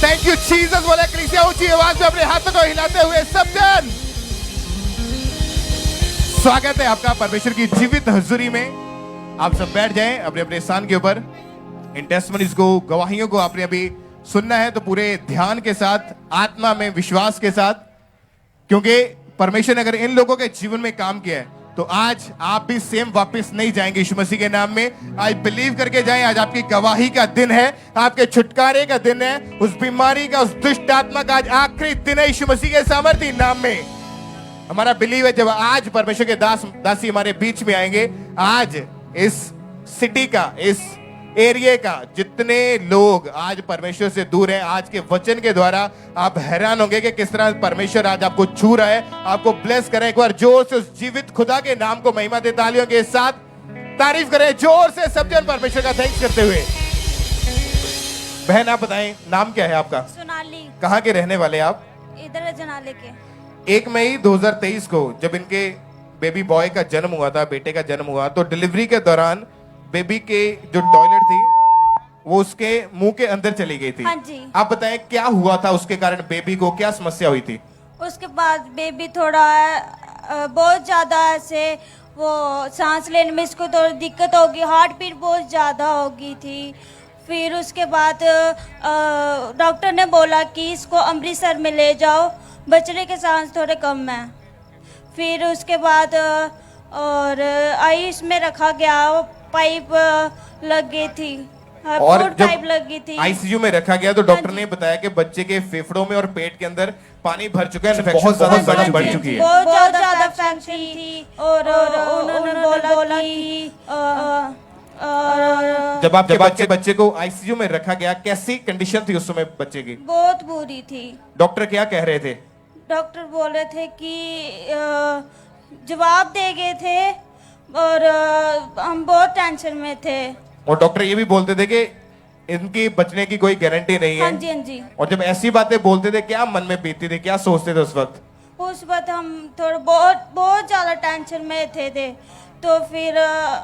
Thank you Jesus बोले कलीसिया ऊंची आवाज में अपने हाथों को हिलाते हुए सब जन। स्वागत है आपका परमेश्वर की जीवित हजूरी में। आप सब बैठ जाएं अपने अपने स्थान के ऊपर। इन टेस्टिमनीज को, गवाहियों को आपने अभी सुनना है तो पूरे ध्यान के साथ, आत्मा में विश्वास के साथ, क्योंकि परमेश्वर ने अगर इन लोगों के जीवन में काम किया है तो आज आप भी सेम वापस नहीं जाएंगे यीशु मसीह के नाम में। आज बिलीव करके जाएं। आज आपकी गवाही का दिन है, आपके छुटकारे का दिन है, उस बीमारी का, उस दुष्ट आत्मा का आज आखिरी दिन है यीशु मसीह के सामर्थ्य नाम में। हमारा बिलीव है जब आज परमेश्वर के दासी हमारे बीच में आएंगे, आज इस सिटी का, इस एरिया का जितने लोग आज परमेश्वर से दूर हैं, आज के वचन के द्वारा आप हैरान होंगे कि किस तरह परमेश्वर आज आपको छू रहा है, आपको ब्लेस करें। एक बार जोर से उस जीवित खुदा के नाम को महिमा दे, तालियों के साथ तारीफ करें जोर से सब जन परमेश्वर का थैंक्स करते हुए। बहन आप बताएं नाम क्या है आपका? सोनाली। कहाँ के रहने वाले आप? इधर है जनाले के। 1 मई 2023 को जब इनके बेबी बॉय का जन्म हुआ था, बेटे का जन्म हुआ, तो डिलीवरी के दौरान बेबी के जो टॉयलेट थी वो उसके मुंह के अंदर चली गई थी। हाँ जी। आप बताएं क्या हुआ था उसके कारण, बेबी को क्या समस्या हुई थी? उसके बाद बेबी थोड़ा बहुत ज्यादा ऐसे वो सांस लेने में इसको थोड़ी दिक्कत होगी, हार्ट बीट बहुत ज्यादा होगी थी। फिर उसके बाद डॉक्टर ने बोला कि इसको अमृतसर में ले जाओ, बचने के चांस थोड़े कम है। फिर उसके बाद और आयुष में रखा गया, पाइप लग गई थी और पाइप लग गई थी। आईसीयू में रखा गया तो डॉक्टर ने बताया कि बच्चे के फेफड़ों में और पेट के अंदर पानी भर चुका है, इन्फेक्शन ज्यादा बढ़ चुकी है, बहुत ज्यादा इन्फेक्शन थी। और उन्होंने बोला कि जब आपके बच्चे को आईसीयू में रखा गया, कैसी कंडीशन थी उस समय बच्चे की? बहुत बुरी थी। डॉक्टर क्या कह रहे थे? डॉक्टर बोल रहे थे कि जवाब दे गए थे और हम बहुत टेंशन में थे। और डॉक्टर ये भी बोलते थे कि इनकी बचने की कोई गारंटी नहीं है। हाँ जी, हाँ जी। और जब ऐसी बातें बोलते थे क्या मन में बीतती थी, क्या सोचते थे उस वक्त? उस वक्त हम थोड़ा बहुत ज्यादा टेंशन में थे तो फिर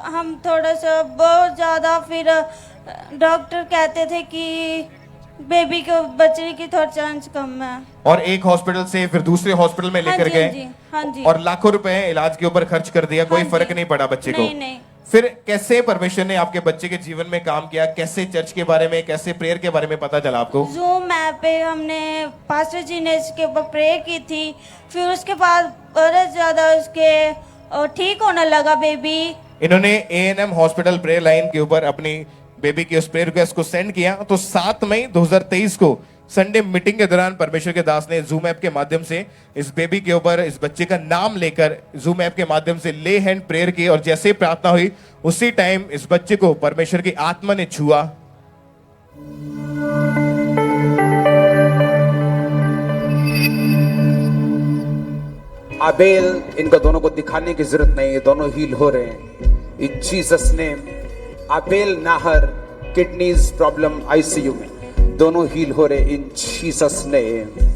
हम थोड़ा सा बहुत ज्यादा, फिर डॉक्टर कहते थे कि बेबी को बचने की थोड़ा चांस कम है। और एक हॉस्पिटल से फिर दूसरे हॉस्पिटल में लेकर गए, हाँ जी, और लाखों रुपए इलाज के ऊपर खर्च कर दिया, कोई फर्क नहीं पड़ा बच्चे को। नहीं। फिर कैसे परमेश्वर ने आपके बच्चे के जीवन में काम किया? कैसे चर्च के बारे में, कैसे प्रेयर के बारे में पता चला आपको? जूम ऐप पे हमने पास्टर जी ने इसके ऊपर प्रेयर की थी। फिर उसके बाद बहुत ज्यादा उसके ठीक होने लगा बेबी। इन्होंने A&M हॉस्पिटल प्रेयर लाइन के ऊपर अपनी बेबी की उस प्रेयर रिक्वेस्ट को सेंड किया। तो 7 मई 2023 को संडे मीटिंग के दौरान परमेश्वर के दास ने जूम ऐप के माध्यम से इस बेबी के ऊपर, इस बच्चे का नाम लेकर जूम ऐप के माध्यम से ले हैंड प्रेयर की, और जैसे प्रार्थना हुई उसी टाइम इस बच्चे को परमेश्वर की आत्मा ने छुआ। आबेल, इनको दोनों को दिखाने की जरूरत नहीं है, दोनों हील हो रहे हैं in Jesus name. Abel Nahar kidneys problem ICU में, दोनों हील हो रहे इन जीसस नेम।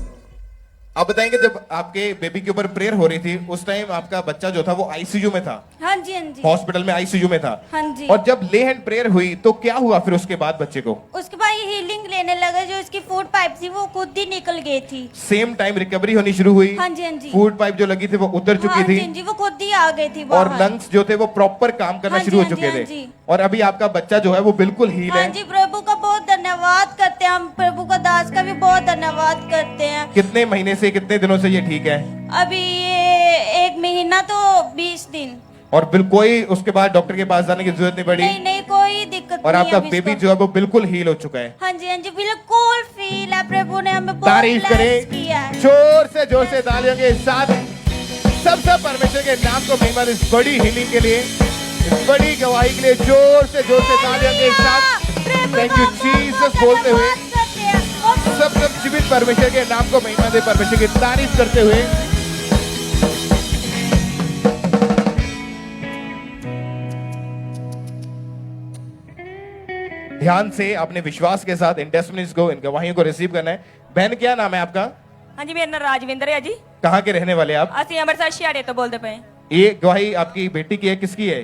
आप बताएंगे जब आपके बेबी के ऊपर प्रेयर हो रही थी उस टाइम आपका बच्चा जो था वो आईसीयू में था? हाँ जी, हाँ जी। हॉस्पिटल में आईसीयू में था? हाँ जी। और जब ले हैंड प्रेयर हुई तो क्या हुआ फिर उसके बाद बच्चे को? उसके बाद ये हीलिंग लेने लगा, जो इसकी फूड पाइप थी वो खुद ही निकल गई थी। सेम टाइम रिकवरी होनी शुरू हुई? हाँ जी, हाँ जी। फूड पाइप जो लगी थी वो उतर चुकी हाँ थी? जी, वो खुद ही आ गई थी और बाहर। लंग्स जो थे वो प्रॉपर काम करना हाँ जी, शुरू हो हाँ जी, चुके हाँ थे, जी। और अभी आपका बच्चा जो है वो बिल्कुल हील हाँ है। जी, प्रभु का बहुत धन्यवाद करते हैं हम, प्रभु का दास का भी बहुत धन्यवाद करते हैं। कितने महीने से, कितने दिनों से ये ठीक है? अभी ये 1 महीना तो 20 दिन। और बिल्कुल कोई उसके बाद डॉक्टर के पास जाने की जरूरत नहीं पड़ी? नहीं, कोई दिक्कत और नहीं आपका अभी बेबी इसको। जो है वो बिल्कुल हील हो चुका है। हाँ जी, हाँ जी, बिल्कुल फील है। प्रभु ने हमें बहुत तारीफ ब्लेस किया है। करें जोर से तालियों के साथ सब परमेश्वर के नाम को महिमा, इस बड़ी हीलिंग के लिए, इस बड़ी गवाही के लिए जोर से तालियों के साथ थैंक यू जीसस बोलते हुए सब जीवित परमेश्वर के नाम को महिमा दे, परमेश्वर की तारीफ करते हुए। ध्यान से अपने विश्वास के साथ इन टेस्टिमनीज को, इन गवाहियों को रिसीव करना है। बहन क्या नाम है आपका? हाँ जी, मेरा नाम राजविंदर है जी। कहाँ के रहने वाले आप? असि अमृतसर शियाड़े तो बोलते पे। ये गवाही आपकी बेटी की है, किसकी है?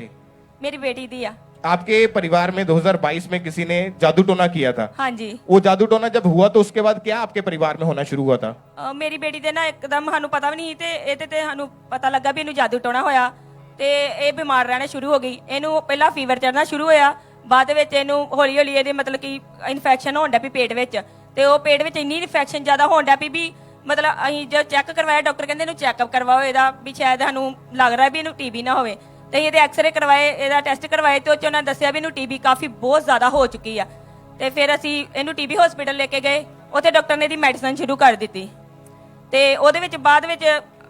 मेरी बेटी दी आ। आपके परिवार में 2022 में किसी ने जादू टोना किया था। हाँ जी। वो जादू टोना जब हुआ तो उसके बाद क्या आपके परिवार में होना शुरू हुआ था? ਮੇਰੀ ਬੇਟੀ ਦੇ ਨਾ ਇੱਕਦਮ ਸਾਨੂੰ ਪਤਾ ਵੀ ਨਹੀਂ ਤੇ ਇਹਦੇ ਤੇ ਸਾਨੂੰ ਪਤਾ ਲੱਗਾ ਵੀ ਇਹਨੂੰ ਜਾਦੂ ਟੋਣਾ ਹੋਇਆ ਤੇ ਇਹ ਬਿਮਾਰ ਰਹਿਣਾ ਸ਼ੁਰੂ ਹੋ ਗਈ। ਇਹਨੂੰ ਪਹਿਲਾਂ ਫੀਵਰ ਚੜਨਾ ਸ਼ੁਰੂ ਹੋਇਆ, ਬਾਅਦ ਵਿੱਚ ਇਹਨੂੰ ਹੌਲੀ ਹੌਲੀ ਇਹਦੇ ਮਤਲਬ ਕਿ ਇਨਫੈਕਸ਼ਨ ਹੋਣ ਡਿਆ ਪਈ ਪੇਟ ਵਿੱਚ, ਤੇ ਉਹ ਪੇਟ ਵਿੱਚ ਇੰਨੀ ਇਨਫੈਕਸ਼ਨ ਜ਼ਿਆਦਾ ਹੋਣ ਡਿਆ ਪਈ ਵੀ ਮਤਲਬ ਅਸੀਂ ਜਦ ਚੈੱਕ ਕਰਵਾਇਆ ਡਾਕਟਰ ਕਹਿੰਦੇ ਇਹਨੂੰ ਚੈੱਕਅਪ ਕਰਵਾਓ ਇਹਦਾ ਵੀ ਸ਼ਾਇਦ ਸਾਨੂੰ ਲੱਗ ਰਿਹਾ ਵੀ ਇਹਨੂੰ ਟੀਬੀ ਨਾ ਹੋਵੇ। ਤੇ ਇਹਦੇ ਐਕਸ-ਰੇ ਕਰਵਾਏ, ਇਹਦਾ ਟੈਸਟ ਕਰਵਾਏ ਤੇ ਉਹ 'ਚ ਉਹਨਾਂ ਦੱਸਿਆ ਵੀ ਇਹਨੂੰ ਟੀਬੀ ਕਾਫੀ ਬਹੁਤ ਜ਼ਿਆਦਾ ਹੋ ਚੁੱਕੀ ਆ। ਤੇ ਫਿਰ ਅਸੀਂ ਇਹਨੂੰ ਟੀਬੀ ਹਸਪੀਟਲ ਲੈ ਕੇ ਗਏ, ਉੱਥੇ ਡਾਕਟਰ ਨੇ ਇਹਦੀ ਮੈਡੀਸਨ ਸ਼ੁਰੂ ਕਰ ਦਿੱਤੀ ਤੇ ਉਹਦੇ ਵਿੱਚ ਬਾਅਦ ਵਿੱਚ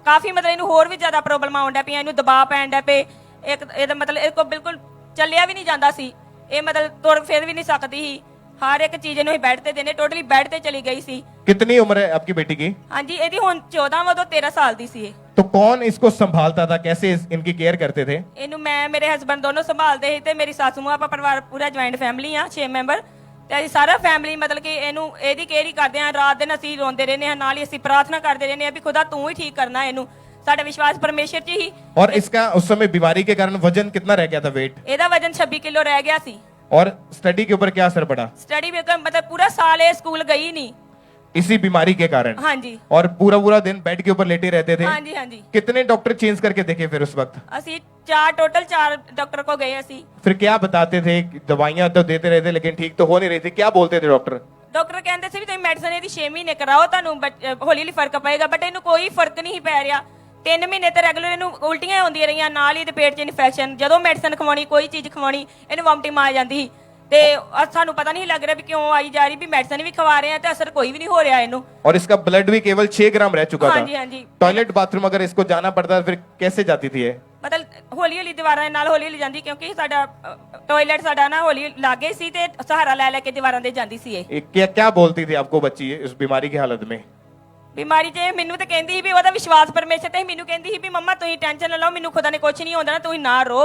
ਕਾਫੀ ਮਤਲਬ ਇਹਨੂੰ ਹੋਰ ਵੀ ਜ਼ਿਆਦਾ ਪ੍ਰੋਬਲਮ ਆਉਣ ਡਿਆ ਪਈਆਂ, ਇਹਨੂੰ ਦਬਾਅ ਪੈਣ ਡਿਆ ਪਏ। ਇੱਕ ਇਹਦਾ ਮਤਲਬ ਇਹ ਕੋਲ ਬਿਲਕੁਲ ਚੱਲਿਆ ਵੀ ਨਹੀਂ ਜਾਂਦਾ ਸੀ, ਇਹ ਮਤਲਬ ਤੁਰ ਫਿਰ ਵੀ ਨਹੀਂ ਸਕਦੀ ਸੀ, ਹਰ ਇੱਕ ਚੀਜ਼ ਇਹਨੂੰ ਬੈੱਡ ਤੇ ਦੇਣੇ, ਟੋਟਲੀ ਬੈੱਡ ਤੇ ਚਲੀ ਗਈ ਸੀ। कितनी उम्र है आपकी बेटी की? ਹਾਂਜੀ ਇਹਦੀ ਹੁਣ 14 ਵਾ ਤੋਂ 13 ਸਾਲ ਦੀ ਸੀ ਇਹ। तो कौन इसको संभालता था, कैसे इनकी केयर करते थे? ਇਹਨੂੰ ਮੈਂ ਮੇਰੇ ਹਸਬੰਡ ਦੋਨੋਂ ਸੰਭਾਲਦੇ ਸੀ ਤੇ ਮੇਰੀ ਸਾਸੂ ਮਾਂ, ਆਪਾਂ ਪਰਿਵਾਰ ਪੂਰਾ ਜੁਆਇੰਟ ਫੈਮਿਲੀ ਆ 6 ਮੈਂਬਰ ਤੇ ਅਸੀਂ ਸਾਰਾ ਫੈਮਿਲੀ ਮਤਲਬ ਕਿ ਇਹਨੂੰ ਇਹਦੀ ਕੇਅਰ ਹੀ ਕਰਦੇ ਆ। ਰਾਤ ਦਿਨ ਅਸੀਂ ਰੋਂਦੇ ਰਹਿੰਦੇ ਹਾਂ, ਨਾਲ ਹੀ ਅਸੀਂ ਪ੍ਰਾਰਥਨਾ ਕਰਦੇ ਰਹਿੰਦੇ ਆ ਵੀ ਖੁਦਾ ਤੂੰ ਹੀ ਠੀਕ ਕਰਨਾ ਇਹਨੂੰ। ਸਾਡਾ ਵਿਸ਼ਵਾਸ ਪਰਮੇਸ਼ਰ 'ਚ ਹੀ। और इसका उस समय बीमारी के कारण वजन कितना रह गया था, वेट? ਇਹਦਾ ਵਜਨ 26 ਕਿਲੋ ਰਹਿ ਗਿਆ ਸੀ। और स्टडी के ऊपर क्या असर पड़ा ਸਟੱਡੀ ਵੀ ਮਤਲਬ ਪੂਰਾ ਸਾਲ ਇਹ ਸਕੂਲ ਗਈ ਨਹੀਂ। इसी बीमारी के कारण? ਹਾਂਜੀ और पूरा दिन बेड के ऊपर लेटे रहते थे? ਹਾਂਜੀ ਹਾਂਜੀ। कितने डॉक्टर चेंज करके देखे फिर उस वक्त? ਅਸੀਂ टोटल चार डॉक्टर को गए ਅਸੀਂ। फिर क्या बताते थे? दवाइयां तो देते रहते लेकिन ठीक तो हो नहीं रही थी, क्या बोलते थे डॉक्टर? ਡਾਕਟਰ ਕਹਿੰਦੇ ਸੀ ਵੀ ਤੁਸੀਂ ਮੈਡੀਸਨ ਇਹਦੀ 6 ਮਹੀਨੇ ਕਰਾਓ, ਤੁਹਾਨੂੰ ਹੌਲੀ ਹੌਲੀ ਫਰਕ ਪਏਗਾ, ਬਟ ਇਹਨੂੰ ਕੋਈ ਫਰਕ ਨਹੀਂ ਪੈ ਰਿਹਾ। 3 ਮਹੀਨੇ ਤੇ ਰੈਗੂਲਰ ਇਹਨੂੰ ਉਲਟੀਆਂ ਹੁੰਦੀਆਂ ਰਹੀਆਂ, ਨਾਲ ਹੀ ਤੇ ਪੇਟ 'ਚ ਇਨਫੈਕਸ਼ਨ। ਜਦੋਂ ਮੈਡੀਸਨ ਖਵਾਉਣੀ, ਕੋਈ ਚੀਜ਼ ਖਵਾਉਣੀ, ਇਹਨੂੰ ਵੋਮਟਿੰਗ ਆ ਜਾਂਦੀ ਸੀ ਤੇ ਸਾਨੂੰ ਪਤਾ ਨਹੀਂ ਲੱਗ ਰਿਹਾ ਵੀ ਕਿਉਂ ਆਈ ਜਾ ਰਹੀ, ਵੀ ਮੈਡੀਸਨ ਵੀ ਖਵਾ ਰਹੇ ਆ ਤੇ ਅਸਰ ਕੋਈ ਵੀ ਨਹੀਂ ਹੋ ਰਿਹਾ ਇਹਨੂੰ। और इसका ब्लड भी केवल 6 ग्राम रह चुका हाँ था। जी, हाँ जी। टॉयलेट बाथरूम अगर इसको जाना पड़ता फिर कैसे जाती थी ये? ਮਤਲਬ ਹੌਲੀ ਹੌਲੀ ਦੀਵਾਰਾਂ ਦੇ ਨਾਲ ਹੌਲੀ ਹੌਲੀ ਜਾਂਦੀ, ਕਿਉਂਕਿ ਸਾਡਾ ਟਾਇਲਟ ਸਾਡਾ ਨਾ ਹੌਲੀ ਲਾਗੇ ਸੀ ਤੇ ਸਹਾਰਾ ਲੈ ਲੈ ਕੇ ਦੀਵਾਰਾਂ ਦੇ ਜਾਂਦੀ ਸੀ ਇਹ। क्या क्या बोलती थी आपको बच्ची इस बीमारी की हालत में? ਬਿਮਾਰੀ 'ਚ ਮੈਨੂੰ ਤਾਂ ਕਹਿੰਦੀ ਸੀ ਵੀ ਉਹਦਾ ਵਿਸ਼ਵਾਸ ਪਰਮੇਸ਼ਰ ਤੇ ਮੈਨੂੰ ਕਹਿੰਦੀ ਸੀ ਵੀ ਮੰਮਾ ਤੁਸੀਂ ਟੈਨਸ਼ਨ ਨਾ ਲਓ, ਮੈਨੂੰ ਖੁਦਾ ਨੇ ਕੁਝ ਨਹੀਂ ਹੁੰਦਾ ਨਾ, ਤੁਸੀਂ ਨਾ ਰੋ,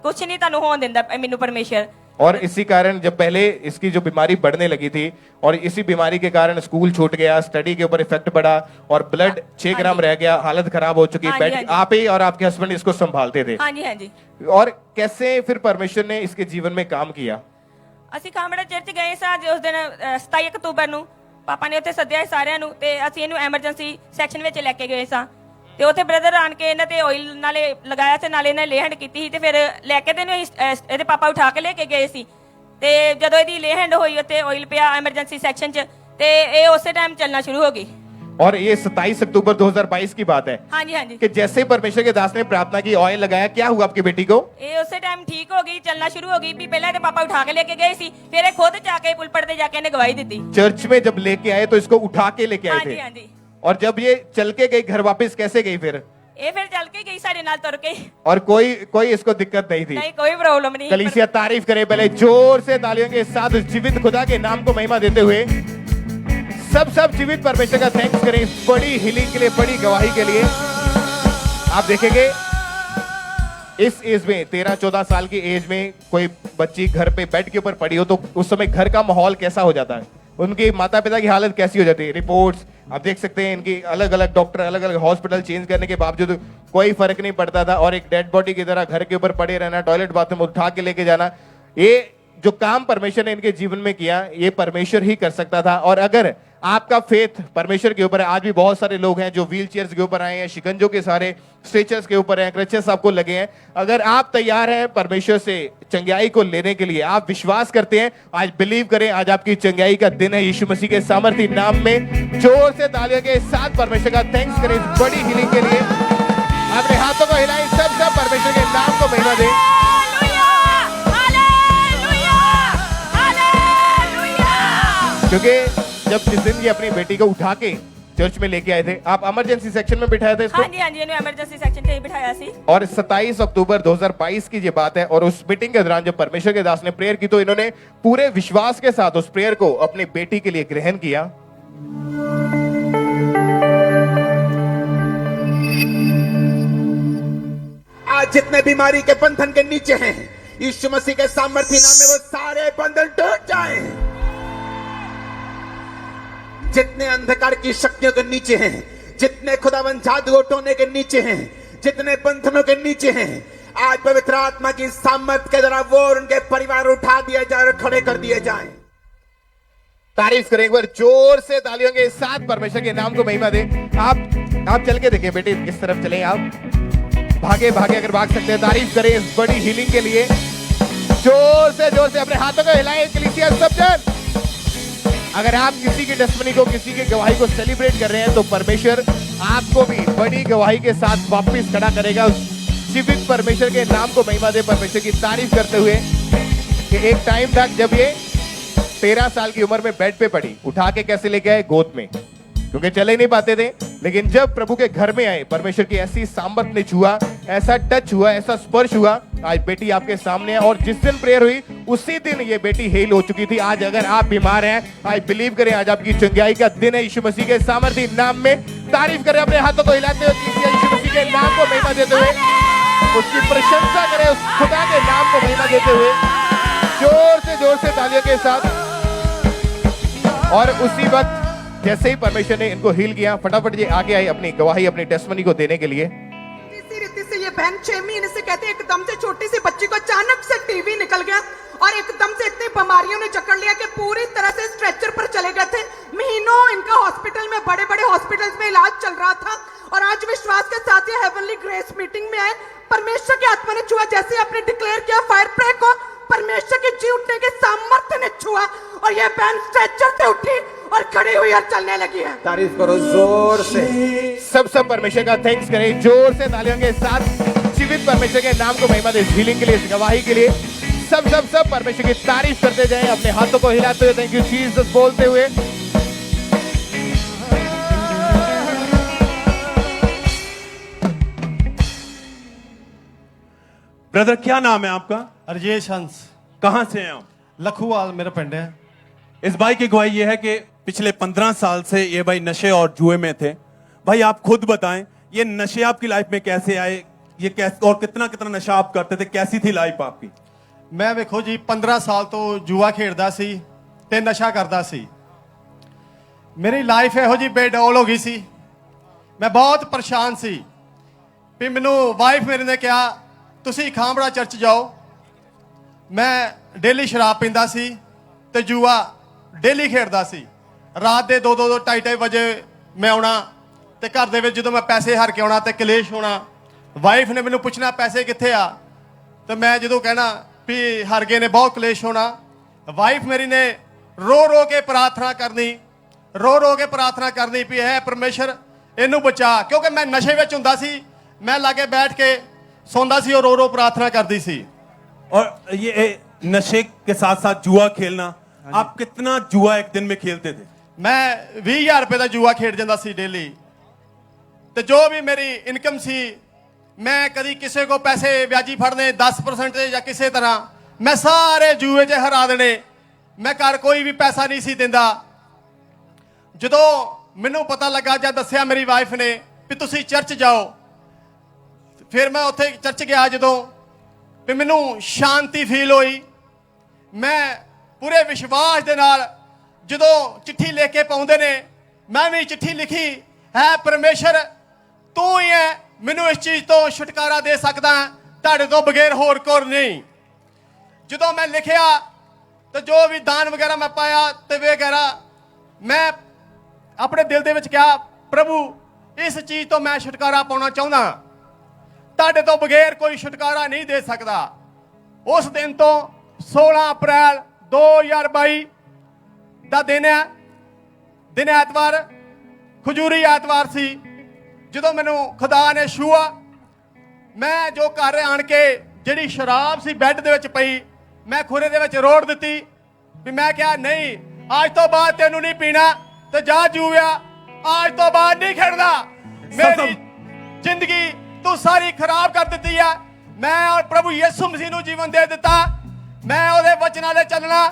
ਕੁਝ ਨਹੀਂ ਤੁਹਾਨੂੰ ਹੋਣ ਦਿੰਦਾ ਮੈਨੂੰ ਪਰਮੇਸ਼ਰ। और इसी कारण जब पहले इसकी जो बीमारी बढ़ने लगी थी और इसी बीमारी के कारण स्कूल छूट गया, स्टडी के ऊपर इफेक्ट पड़ा और ब्लड 6 ग्राम रह गया, हालत खराब हो चुकी। हाँ जी, बेड हाँ जी। आप ही और आपके हस्बैंड इसको संभालते थे। हाँ जी हाँ जी। और कैसे फिर परमेश्वर ने इसके जीवन में काम किया? ਅਸੀਂ ਕਾਮੜਾ ਚਰਚ ਗਏ ਸਾਂ ਉਸ ਦਿਨ 27 ਅਕਤੂਬਰ ਨੂੰ, ਪਾਪਾ ਨੇ ਉੱਥੇ ਸੱਦਿਆ ਸਾਰਿਆਂ ਨੂੰ ਤੇ ਅਸੀਂ ਇਹਨੂੰ ਐਮਰਜੈਂਸੀ ਸੈਕਸ਼ਨ ਵਿੱਚ ਲੈ ਕੇ ਗਏ ਸਾਂ ਤੇ ਉੱਥੇ ਬ੍ਰਦਰ ਆਣ ਕੇ ਇਹਨਾਂ ਤੇ ਆਇਲ ਨਾਲੇ ਲਗਾਇਆ ਤੇ ਨਾਲੇ ਇਹਨਾਂ ਲੇਹੈਂਡ ਕੀਤੀ ਸੀ ਤੇ ਫਿਰ ਲੈ ਕੇ ਤੇ ਇਹਨੂੰ ਇਹਦੇ ਪਾਪਾ ਉਠਾ ਕੇ ਲੈ ਕੇ ਗਏ ਸੀ ਤੇ ਜਦੋਂ ਇਹਦੀ ਲੇਹੈਂਡ ਹੋਈ ਉੱਥੇ ਆਇਲ ਪਿਆ ਐਮਰਜੈਂਸੀ ਸੈਕਸ਼ਨ 'ਚ ਤੇ ਇਹ ਉਸੇ ਟਾਈਮ ਚੱਲਣਾ ਸ਼ੁਰੂ ਹੋ ਗਈ। और ये 27 अक्टूबर 2022 की बात है हाँ जी हाँ जी। कि जैसे ही परमेश्वर के दास ने प्रार्थना की, ऑयल लगाया, क्या हुआ आपकी बेटी को? ਇਹ ਉਸੇ ਟਾਈਮ ਠੀਕ ਹੋ ਗਈ, ਚੱਲਣਾ ਸ਼ੁਰੂ ਹੋ ਗਈ। ਵੀ ਪਹਿਲਾਂ ਇਹਦੇ ਪਾਪਾ ਉਠਾ ਕੇ ਲੈ ਕੇ ਗਏ ਸੀ, ਫਿਰ ਇਹ ਖੁਦ ਜਾ ਕੇ ਪੁਲਪੜ ਤੇ ਜਾ ਕੇ ਇਹਨੇ ਗਵਾਹੀ ਦਿੱਤੀ। चर्च में जब लेके आए तो इसको उठा के लेके हाँ आए जी थे हाँ जी। और जब ये चल के गई घर वापस कैसे गई फिर? ਇਹ ਫਿਰ ਚੱਲ ਕੇ ਗਈ ਸਾਡੇ ਨਾਲ ਤੁਰ ਕੇ, और कोई इसको दिक्कत नहीं थी? ਨਹੀਂ ਕੋਈ ਪ੍ਰੋਬਲਮ नहीं। कलीसिया तारीफ करे पहले जोर से तालियों के साथ उस जीवित खुदा के नाम को महिमा देते हुए सब जीवित परमेश्वर का थैंक्स करें इस बड़ी हीलिंग के लिए, बड़ी गवाही के लिए। आप देखेंगे इस एज में 13-14 साल की एज में कोई बच्ची घर पे बेड के ऊपर पड़ी हो तो उस समय घर का माहौल कैसा हो जाता है, उनके माता पिता की हालत कैसी हो जाती है। रिपोर्ट्स आप देख सकते हैं, इनकी अलग अलग डॉक्टर अलग अलग हॉस्पिटल चेंज करने के बावजूद कोई फर्क नहीं पड़ता था और एक डेड बॉडी की तरह घर के ऊपर पड़े रहना, टॉयलेट बाथरूम उठा के लेके जाना। ये जो काम परमेश्वर ने इनके जीवन में किया, ये परमेश्वर ही कर सकता था। और अगर आपका फेथ परमेश्वर के ऊपर है, आज भी बहुत सारे लोग हैं जो व्हील चेयर्स के ऊपर आए हैं, शिकंजों के सारे स्ट्रेचर्स के ऊपर हैं, क्रचेस आपको लगे हैं। अगर आप तैयार हैं परमेश्वर से चंगाई को लेने के लिए, आप विश्वास करते हैं, आज बिलीव करें, आज आपकी चंगाई का दिन है यीशु मसीह के सामर्थी नाम में। जोर से तालियों के साथ परमेश्वर का थैंक्स करें इस बड़ी हीलिंग के लिए। अपने हाथों को हिलाएं, सब परमेश्वर के नाम को महिमा दें। क्योंकि जब जिस दिन ये अपनी बेटी को उठा के चर्च में लेके आए थे, आप इमरजेंसी सेक्शन में बिठाए थे इसको? हाँ जी हाँ जी, ਇਹਨੂੰ ਐਮਰਜੈਂਸੀ ਸੈਕਸ਼ਨ 'ਚ ਹੀ ਬਿਠਾਇਆ ਸੀ। और 27 अक्टूबर 2022 की ये बात है और उस मीटिंग के दौरान जब परमेश्वर के दास ने प्रेयर की तो इन्होंने पूरे विश्वास के साथ उस प्रेयर को अपनी बेटी के लिए ग्रहण किया। आज जितने बीमारी के बंधन के नीचे हैं, यीशु मसीह के सामर्थ्य नाम में वो सारे बंधन टूट जाएं। जितने अंधकार की शक्तियों के नीचे हैं, जितने खुदावन जादू टोने के नीचे हैं, जितने बंधनों के नीचे हैं, आज पवित्र आत्मा की सामर्थ के द्वारा वो और उनके परिवार उठा दिए जाए और खड़े कर दिए जाए। तारीफ करें एक बार जोर से तालियों के साथ, परमेश्वर के नाम को महिमा दे। आप चल के देखिए बेटे, इस तरफ चलें, आप भागे भागे अगर भाग सकते हैं। तारीफ करें इस बड़ी हीलिंग के लिए। जोर से अपने हाथों को हिलाएं कलीसिया सब जन। अगर आप किसी की टेस्टिमनी को, किसी की गवाही को सेलिब्रेट कर रहे हैं तो परमेश्वर आपको भी बड़ी गवाही के साथ वापस खड़ा करेगा। उस जीवित परमेश्वर के नाम को महिमा दे, परमेश्वर की तारीफ करते हुए कि एक टाइम था जब ये 13 साल की उम्र में बेड पे पड़ी, उठा के कैसे लेके आए? गोद में, क्योंकि चले नहीं पाते थे। लेकिन जब प्रभु के घर में आए, परमेश्वर की ऐसी सामर्थ ने छुआ, ऐसा टच हुआ, ऐसा स्पर्श हुआ, आज बेटी आपके सामने है। और जिस दिन प्रेयर हुई उसी दिन ये बेटी हील हो चुकी थी। आज अगर आप बीमार हैं, आज बिलीव करें, आज आपकी चंगाई का दिन है। यीशु मसीह के सामर्थी नाम में तारीफ करें, अपने हाथों को हिलाते हुए यीशु मसीह के नाम को महिमा देते हुए, उसकी प्रशंसा करें, उस खुदा के नाम को महिमा देते हुए जोर से तालियों के साथ। और उसी वक्त जैसे ही परमेश्वर ने इनको हील किया, फटाफट ये आगे आई अपनी गवाही, अपनी टेस्टिमनी को देने के लिए। इसी रीति से ये बहन 6 महीने से कहते हैं एकदम से छोटी सी बच्ची को अचानक से टीबी निकल गया और एकदम से इतनी बीमारियों ने जकड़ लिया कि पूरी तरह से स्ट्रेचर पर चले गए थे। महीनों इनका हॉस्पिटल में, बड़े बड़े हॉस्पिटल्स में इलाज चल रहा था। और आज विश्वास के साथ ये हेवनली ग्रेस मीटिंग में आए। परमेश्वर की आत्मा ने छुआ, जैसे आपने डिक्लेयर किया फायर प्रे को, परमेश्वर के जी उठने के सामर्थ्य ने छुआ और ये बहन स्ट्रेचर से उठी और खड़ी हुई और चलने लगी है। तारीफ करो जोर से। सब परमेश्वर का थैंक्स करें जोर से तालियों के साथ। जीवित परमेश्वर के नाम को महिमा दे, हीलिंग के लिए, इस गवाही के लिए। सब परमेश्वर की तारीफ करते जाएं, अपने हाथों को हिलाते हुए थैंक यू जीसस बोलते हुए। ब्रदर क्या नाम है आपका? राजेश हंस, कहां से हैं आप? लखूवाल मेरा पिंड है। इस भाई की गवाही यह है कि पिछले 15 साल से ये भाई नशे और जुए में थे। भाई आप खुद बताएं, ये नशे आपकी लाइफ में कैसे आए, ये कैसे और कितना नशा आप करते थे, कैसी थी लाइफ आपकी? मैं वेखो जी 15 साल तो जुआ खेलदा सी ते नशा करदा सी। मेरी लाइफ ਇਹੋ जी बेडौल हो गई सी। मैं बहुत परेशान सी। फिर मैनू वाइफ मेरे ने कहा तुसी खांबड़ा चर्च जाओ। मैं डेली शराब पींदा सी ते जुआ डेली खेडदा सी। रात ਦੇ 2-2 2:30 ਵਜੇ मैं आना ਤੇ घर ਦੇ ਵਿੱਚ ਜਦੋਂ मैं पैसे हार के आना ਤੇ कलेश होना। वाइफ ने मैनू पूछना पैसे कित्थे आ, तो मैं जो कहना भी हार गए ने, बहुत कलेश होना। वाइफ मेरी ने रो रो के प्रार्थना करनी भी है परमेश्वर इनू बचा, क्योंकि मैं नशे में हुंदा सी। मैं लागे बैठ के सौंदा सी और रो रो प्रार्थना करती सी। और ये नशे के साथ साथ जुआ खेलना, आप कितना जुआ एक दिन में खेलते थे? मैं 20,000 रुपए का जुआ खेड जाता सी डेली। तो जो भी मेरी इनकम सी, मैं कभी किसी को पैसे ब्याजी फड़ने 10% या किसी तरह मैं सारे जुए च हरा देने। मैं घर कोई भी पैसा नहीं सी दिंदा। जो मैनू पता लगा या दसिया मेरी वाइफ ने भी तुसी चर्च जाओ, फिर मैं उत्थे चर्च गया। जो भी मैनू शांति फील हुई, मैं पूरे विश्वास के नाल जो चिट्ठी लेके पाउंदे ने, मैं भी चिट्ठी लिखी है परमेश्वर तू ही है मैनू इस चीज तो छुटकारा दे सकदा, तुहाडे तो बगैर होर कोई नहीं। जो मैं लिखिया तो जो भी दान वगैरह मैं पाया तो वगैरह मैं अपने दिल दे विच कहा प्रभु इस चीज तो मैं छुटकारा पाना चाहुंदा, तुहाडे तो बगैर कोई छुटकारा नहीं दे सकदा। उस दिन तो 16 अप्रैल 2022 ਦਾ दिन ਐਤਵਾਰ, ਖਜੂਰੀ ਐਤਵਾਰ ਸੀ। ਜਦੋਂ ਮੈਨੂੰ ਖੁਦਾ ਨੇ ਛੂਆ, ਮੈਂ ਜੋ ਘਰ ਆਣ ਕੇ ਜਿਹੜੀ ਸ਼ਰਾਬ ਸੀ ਬੈੱਡ ਦੇ ਵਿੱਚ ਪਈ, ਮੈਂ ਖੁਰੇ ਦੇ ਵਿੱਚ ਰੋੜ ਦਿੱਤੀ ਵੀ ਮੈਂ ਕਿਹਾ ਨਹੀਂ ਅੱਜ ਤੋਂ ਬਾਅਦ ਤੈਨੂੰ ਨਹੀਂ ਪੀਣਾ ਤੇ ਜਾ ਜੂਆ, ਅੱਜ ਤੋਂ ਬਾਅਦ ਨਹੀਂ ਖੇਡਦਾ। ਮੇਰੀ ਜ਼ਿੰਦਗੀ ਤੂੰ ਸਾਰੀ ਖਰਾਬ ਕਰ ਦਿੱਤੀ ਆ। ਮੈਂ ਔਰ ਪ੍ਰਭੂ ਯਿਸੂ ਮਸੀਹ ਨੂੰ ਜੀਵਨ ਦੇ ਦਿੱਤਾ। ਮੈਂ ਉਹਦੇ ਵਚਨਾਂ ਦੇ ਚੱਲਣਾ।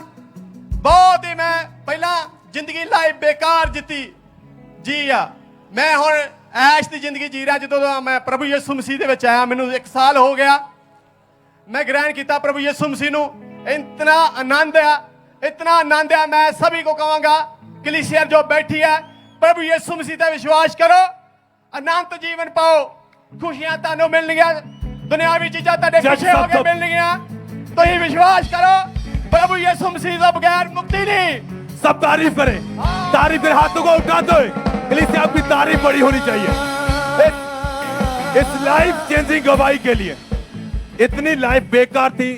बहुत ही मैं पहला जिंदगी लाइफ बेकार जीती जी आ। मैं हुण ऐश की जिंदगी जी रहा। जो मैं प्रभु यीशु मसीह दे विच आया, मैनू 1 साल हो गया। मैं ग्रहण किया प्रभु यीशु मसीह नू। इतना आनंद आ। मैं सभी को कहूँगा कलीसिया जो बैठी है, प्रभु यीशु मसीह पर विश्वास करो, अनंत जीवन पाओ, खुशियां तुहानू मिलणगियां, ਦੁਨਿਆਵੀ ਚੀਜ਼ਾਂ ਤੁਹਾਡੇ ਜੱਜ ਪਿੱਛੇ ਹੋ ਸਾਹਿਬ ਕੇ ਤੋਂ- ਮਿਲਣਗੀਆਂ ਤੁਸੀਂ ਵਿਸ਼ਵਾਸ ਕਰੋ प्रभु यीशु मसीह के बगैर मुक्ति नहीं। सब तारीफ करें, तारीफ करें, हाथों को उठाते हुए कलीसिया आपकी तारीफ बड़ी होनी चाहिए इस लाइफ चेंजिंग गवाही के लिए। इतनी लाइफ बेकार थी,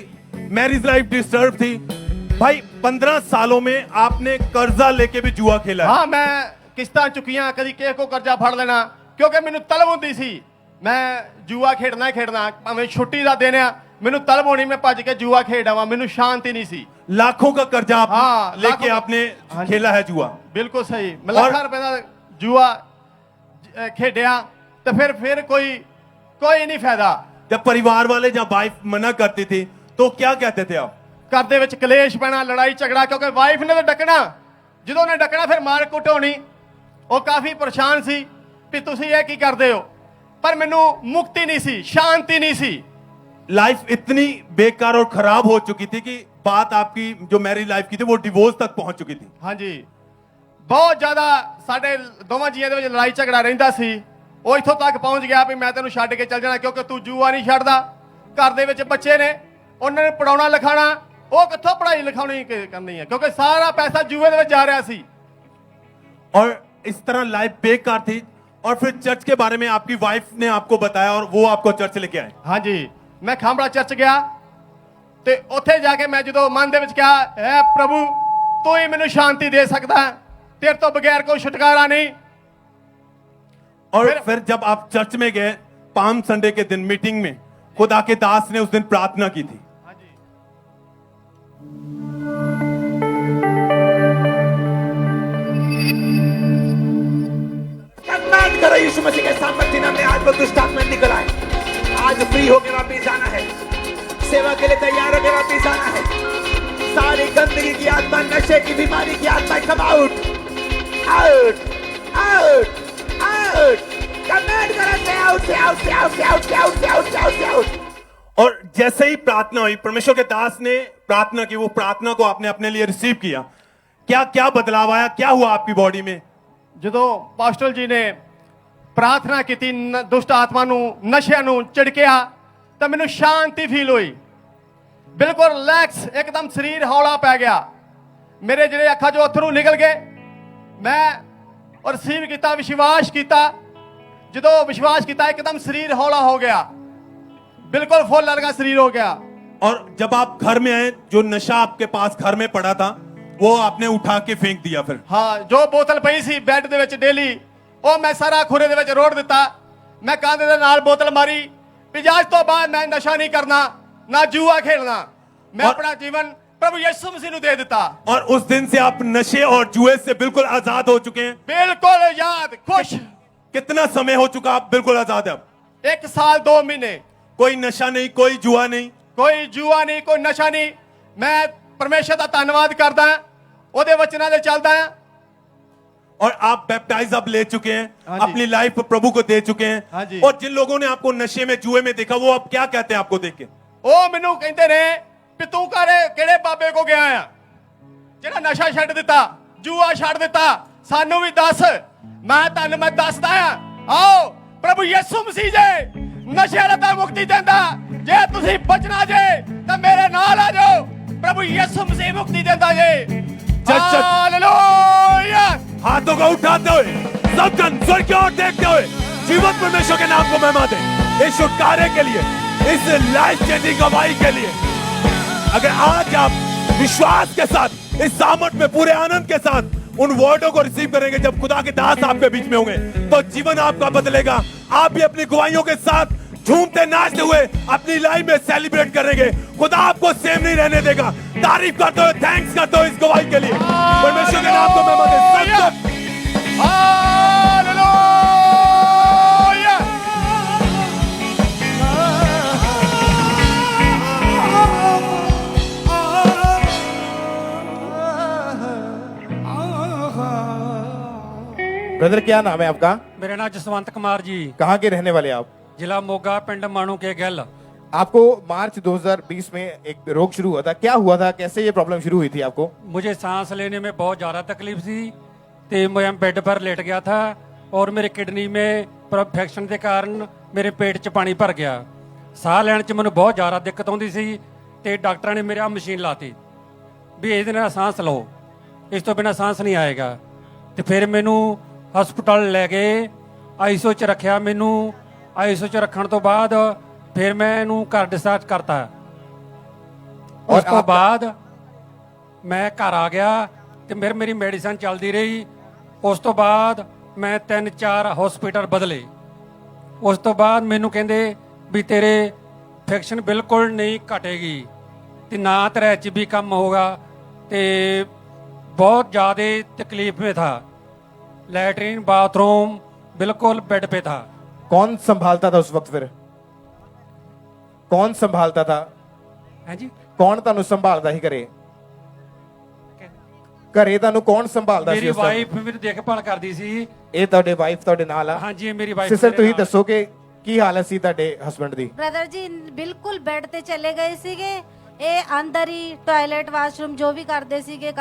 मैरिज लाइफ डिस्टर्ब थी भाई। 15 सालों में आपने कर्जा लेके भी जुआ खेला है। हाँ, मैं किस्तां चुकियां, कदी किसी को कर्जा फड़ लेना क्योंकि मैनू तलब होंदी सी मैं जुआ खेडना ही खेडना, भावें छुट्टी दा दिन आ मैनू तलब होनी, मैं भज के जुआ खेड आवां, मैनू शांति नहीं सी। लाखों का कर्जा आप हाँ, लेके लाखों का- आपने हाँ जी। खेला है जुआ। बिल्कुल सही। मैं लाखां रुपए का जुआ खेडिया तो फिर कोई नहीं फायदा। जब परिवार वाले जब वाइफ मना करती थी तो क्या कहते थे आप? घर दे विच कलेश पैना, लड़ाई झगड़ा, क्योंकि वाइफ ने तो डकना, ਜਦੋਂ ਨੇ ਡਕਣਾ ਫਿਰ ਮਾਰ ਕੁੱਟ ਹੋਣੀ। ਉਹ ਕਾਫੀ ਪਰੇਸ਼ਾਨ ਸੀ ਕਿ ਤੁਸੀਂ ਇਹ ਕੀ ਕਰਦੇ ਹੋ, ਪਰ ਮੈਨੂੰ ਮੁਕਤੀ ਨਹੀਂ ਸੀ, ਸ਼ਾਂति नहीं सी। लाइफ इतनी बेकार और खराब हो चुकी थी कि बात आपकी जो मैरिज लाइफ की थी वो डिवोर्स तक पहुंच चुकी थी। ਹਾਂਜੀ, ਬਹੁਤ ਜ਼ਿਆਦਾ ਸਾਡੇ ਦੋਵਾਂ ਜੀਆਂ ਦੇ ਵਿੱਚ ਲੜਾਈ ਝਗੜਾ ਰਹਿੰਦਾ ਸੀ। ਉਹ ਇੱਥੋਂ ਤੱਕ ਪਹੁੰਚ ਗਿਆ ਵੀ ਮੈਂ ਤੈਨੂੰ ਛੱਡ ਕੇ ਚੱਲ ਜਾਣਾ ਕਿਉਂਕਿ ਤੂੰ ਜੂਆ ਨਹੀਂ ਛੱਡਦਾ। ਘਰ ਦੇ ਵਿੱਚ ਬੱਚੇ ਨੇ, ਉਹਨਾਂ ਨੇ ਪੜਾਉਣਾ ਲਿਖਾਉਣਾ, ਉਹ ਕਿੱਥੋਂ ਪੜ੍ਹਾਈ ਲਿਖਾਉਣੀ ਕਰਨੀ ਹੈ ਕਿਉਂਕਿ ਸਾਰਾ ਪੈਸਾ ਜੂਏ ਦੇ ਵਿੱਚ ਜਾ ਰਿਹਾ ਸੀ। और इस तरह लाइफ बेकार थी। और फिर चर्च के बारे में आपकी वाइफ ने आपको बताया और वो आपको चर्च लेके आए। ਹਾਂਜੀ, ਮੈਂ ਖਾਂਬੜਾ ਚਰਚ ਗਿਆ ਤੇ ਉੱਥੇ ਜਾ ਕੇ ਮੈਂ ਜਦੋਂ ਮਨ ਦੇ ਵਿੱਚ ਕਿਹਾ ਹੈ ਪ੍ਰਭੂ ਤੂੰ ਹੀ ਮੈਨੂੰ ਸ਼ਾਂਤੀ ਦੇ ਸਕਦਾ ਹੈ, ਤੇਰੇ ਤੋਂ ਬਗੈਰ ਕੋਈ ਛੁਟਕਾਰਾ ਨਹੀਂ। और फिर जब आप चर्च में गए पाम संडे के दिन मीटिंग में खुदा के दास ने उस दिन प्रार्थना की थी। ਹਾਂਜੀ, कमांड करो यीशु मसीह के सामर्थ्य नाम में आज वो दुष्ट आत्मा निकल आए। आज फ्री होकर वापिस जाना है, सेवा के लिए तैयार होकर वापिस जाना है। सारी गंदगी की आत्मा, नशे की बीमारी की आत्मा, come out out out out. Command करो से आउट से आउट से आउट से आउट से आउट से आउट से आउट से आउट। और जैसे ही प्रार्थना हुई, परमेश्वर के दास ने प्रार्थना की, वो प्रार्थना को आपने अपने लिए रिसीव किया। क्या क्या बदलाव आया, क्या हुआ आपकी बॉडी में? ਜਦੋਂ ਪਾਸਟਰ ਜੀ ਨੇ ਪ੍ਰਾਰਥਨਾ ਕੀਤੀ, ਦੁਸ਼ਟ ਆਤਮਾ ਨੂੰ, ਨਸ਼ਿਆਂ ਨੂੰ ਝਿੜਕਿਆ ਤਾਂ ਮੈਨੂੰ ਸ਼ਾਂਤੀ ਫੀਲ ਹੋਈ, ਬਿਲਕੁਲ ਰਿਲੈਕਸ, ਇੱਕਦਮ ਸਰੀਰ ਹੌਲਾ ਪੈ ਗਿਆ। ਮੇਰੇ ਜਿਹੜੇ ਅੱਖਾਂ 'ਚੋਂ ਅਥਰੂ ਨਿਕਲ ਗਏ। ਮੈਂ ਰਿਸੀਵ ਕੀਤਾ, ਵਿਸ਼ਵਾਸ ਕੀਤਾ। ਜਦੋਂ ਵਿਸ਼ਵਾਸ ਕੀਤਾ ਇੱਕਦਮ ਸਰੀਰ ਹੌਲਾ ਹੋ ਗਿਆ, बिल्कुल फुल लड़का शरीर हो गया। और जब आप घर में आए, जो नशा आपके पास घर में पड़ा था वो आपने उठा के फेंक दिया फिर? हाँ, जो बोतल पई सी बैड दे विच डेली, ਉਹ ਮੈਂ ਸਾਰਾ ਖੁਰੇ ਦੇ ਵਿੱਚ ਰੋੜ ਦਿੱਤਾ। ਮੈਂ ਕੰਧ ਦੇ ਨਾਲ ਬੋਤਲ ਮਾਰੀ ਵੀ ਅੱਜ ਤੋਂ ਬਾਅਦ ਮੈਂ ਨਸ਼ਾ ਨਹੀਂ ਕਰਨਾ, ਨਾ ਜੂਆ खेलना। मैं अपना जीवन प्रभु यीशु मसीह ਨੂੰ ਦੇ ਦਿੱਤਾ। और उस दिन से आप नशे और जुए से बिल्कुल आजाद हो चुके हैं? बिल्कुल याद, खुश। कितना समय हो चुका आप बिल्कुल आजाद है अब? 1 साल 2 महीने। कोई नशा नहीं, कोई जुआ नहीं? ਕੋਈ ਜੂਆ ਨਹੀਂ, ਕੋਈ ਨਸ਼ਾ ਨਹੀਂ। ਮੈਂ ਪਰਮੇਸ਼ਰ ਦਾ ਧੰਨਵਾਦ ਕਰਦਾ, ਉਹਦੇ ਵਚਨਾਂ ਦੇ ਚੱਲਦਾ ਹਾਂ। और आप बैप्टाइज अब ले चुके हैं, हाँ जी। अपनी लाइफ प्रभु को दे चुके हैं। हाँ जी। और जिन लोगों ने आपको नशे में जुए में देखा वो अब क्या कहते हैं आपको देख के? ਉਹ ਮੈਨੂੰ ਕਹਿੰਦੇ ਨੇ ਵੀ ਤੂੰ ਕਿਹੜੇ ਬਾਬੇ ਕੋ ਗਿਆ ਆ ਜਿਹੜਾ ਨਸ਼ਾ ਛੱਡ ਦਿੱਤਾ, ਜੂਆ ਛੱਡ ਦਿੱਤਾ, ਸਾਨੂੰ ਵੀ ਦੱਸ। ਮੈਂ ਦੱਸਦਾ ਆ। ਆਓ ਪ੍ਰਭੂ ਯਿਸੂ ਮਸੀਹ ਜੀ ਨਸ਼ੇ ਤੋਂ ਮੁਕਤੀ ਦਿੰਦਾ। ਜੇ ਤੁਸੀਂ ਬਚਣਾ ਜੇ ਤਾਂ ਮੇਰੇ ਨਾਲ ਆ ਜਾਓ। ਪ੍ਰਭੂ ਯਿਸੂ ਮਸੀਹ ਮੁਕਤੀ ਦਿੰਦਾ ਜੇ। हालेलुया। हाथों को उठाते हुए सब जन स्वर्ग की ओर देखते हुए जीवन परमेश्वर के नाम को महिमा दे, इस छुटकारे के लिए, इस लाइफ चेंजिंग गवाही के लिए। अगर आज आप विश्वास के साथ, इस सामर्थ में पूरे आनंद के साथ उन वर्डों को रिसीव करेंगे जब खुदा के दास आपके बीच में होंगे, तो जीवन आपका बदलेगा। आप भी अपनी गवाहियों के साथ झूमते नाचते हुए अपनी लाइफ में सेलिब्रेट करेंगे। खुदा आपको सेम नहीं रहने देगा। तारीफ करते हुए, थैंक्स करते हुए इस गवाही के लिए परमेश्वर के नाम को महिमा दे। सब जन हालेलुया। ब्रदर क्या नाम है आपका? मेरा नाम जसवंत कुमार जी, कहाँ के रहने वाले आप? जिला मोगा, पिंड मानू के गल। आपको मार्च 2020 में एक रोग शुरू हुआ था, क्या हुआ था, कैसे ये प्रॉब्लम शुरू हुई थी आपको? मुझे सांस लेने में बहुत ज़्यादा तकलीफ थी, तो मैं बेड पर लेट गया था और मेरे किडनी में इन्फेक्शन के कारण मेरे पेट च पानी भर गया ਸਾਹ ਲੈਣ 'ਚ ਮੈਨੂੰ ਬਹੁਤ ਜ਼ਿਆਦਾ ਦਿੱਕਤ ਆਉਂਦੀ ਸੀ ਤੇ ਡਾਕਟਰਾਂ ਨੇ ਮੇਰੇ ਆ ਮਸ਼ੀਨ ਲਾਤੀ ਵੀ ਇਹਦੇ ਨਾਲ ਸਾਹ ਲਓ, ਇਸ ਤੋਂ ਬਿਨਾਂ ਸਾਹ ਨਹੀਂ ਆਏਗਾ। ਤੇ ਫਿਰ ਮੈਨੂੰ ਹਸਪਤਾਲ ਲੈ ਗਏ, ਆਈਸੀਯੂ 'ਚ ਰੱਖਿਆ। ਮੈਨੂੰ ਆਈਸੀਯੂ 'ਚ ਰੱਖਣ ਤੋਂ ਬਾਅਦ ਫਿਰ ਮੈਂ ਇਹਨੂੰ ਘਰ ਡਿਸਚਾਰਜ ਕਰਤਾ। ਉਸ ਤੋਂ ਬਾਅਦ ਮੈਂ ਘਰ ਆ ਗਿਆ ਤੇ ਮੇਰੀ ਮੈਡੀਸਨ ਚੱਲਦੀ ਰਹੀ। ਉਸ ਤੋਂ ਬਾਅਦ ਮੈਂ 3-4 ਹਸਪੀਟਲ ਬਦਲੇ। ਉਸ ਤੋਂ ਬਾਅਦ ਮੈਨੂੰ ਕਹਿੰਦੇ ਵੀ ਤੇਰੇ ਇਨਫੈਕਸ਼ਨ ਬਿਲਕੁਲ ਨਹੀਂ ਘਟੇਗੀ ਤੇ ਨਾ ਤੇਰਾ ਐਚਬੀ कम होगा। ਤੇ बहुत ज़्यादा तकलीफ में था, लैट्रीन बाथरूम बिल्कुल बेड पे था। कौन संभालता था उस वक्त? फिर कौन संभालता था? हैं जी, कौन ਤੁਹਾਨੂੰ ਸੰਭਾਲਦਾ ਸੀ ਘਰੇ? ਘਰੇ ਤੁਹਾਨੂੰ ਕੌਣ ਸੰਭਾਲਦਾ ਸੀ मेरी ਉਸ time? वाइफ मेरी देखभाल करती सी। ਇਹ ਤੁਹਾਡੇ ਵਾਈਫ ਤੁਹਾਡੇ ਨਾਲ ਆ? हाँ जी, मेरी वाइफ ਸਿਸਟਰ मेरे ਤੁਸੀਂ नाल। ਦੱਸੋ ਕਿ ਕੀ ਹਾਲਤ ਸੀ ਤੁਹਾਡੇ ਹਸਬੰਡ ਦੀ? ਬ੍ਰਦਰ ਜੀ ਬਿਲਕੁਲ ਬੈੱਡ ਤੇ ਚਲੇ ਗਏ ਸੀਗੇ। ਇਹ ਅੰਦਰ ਹੀ ਟਾਇਲਟ ਵਾਸ਼ਰੂਮ ਜੋ ਵੀ ਕਰਦੇ ਸੀਗੇ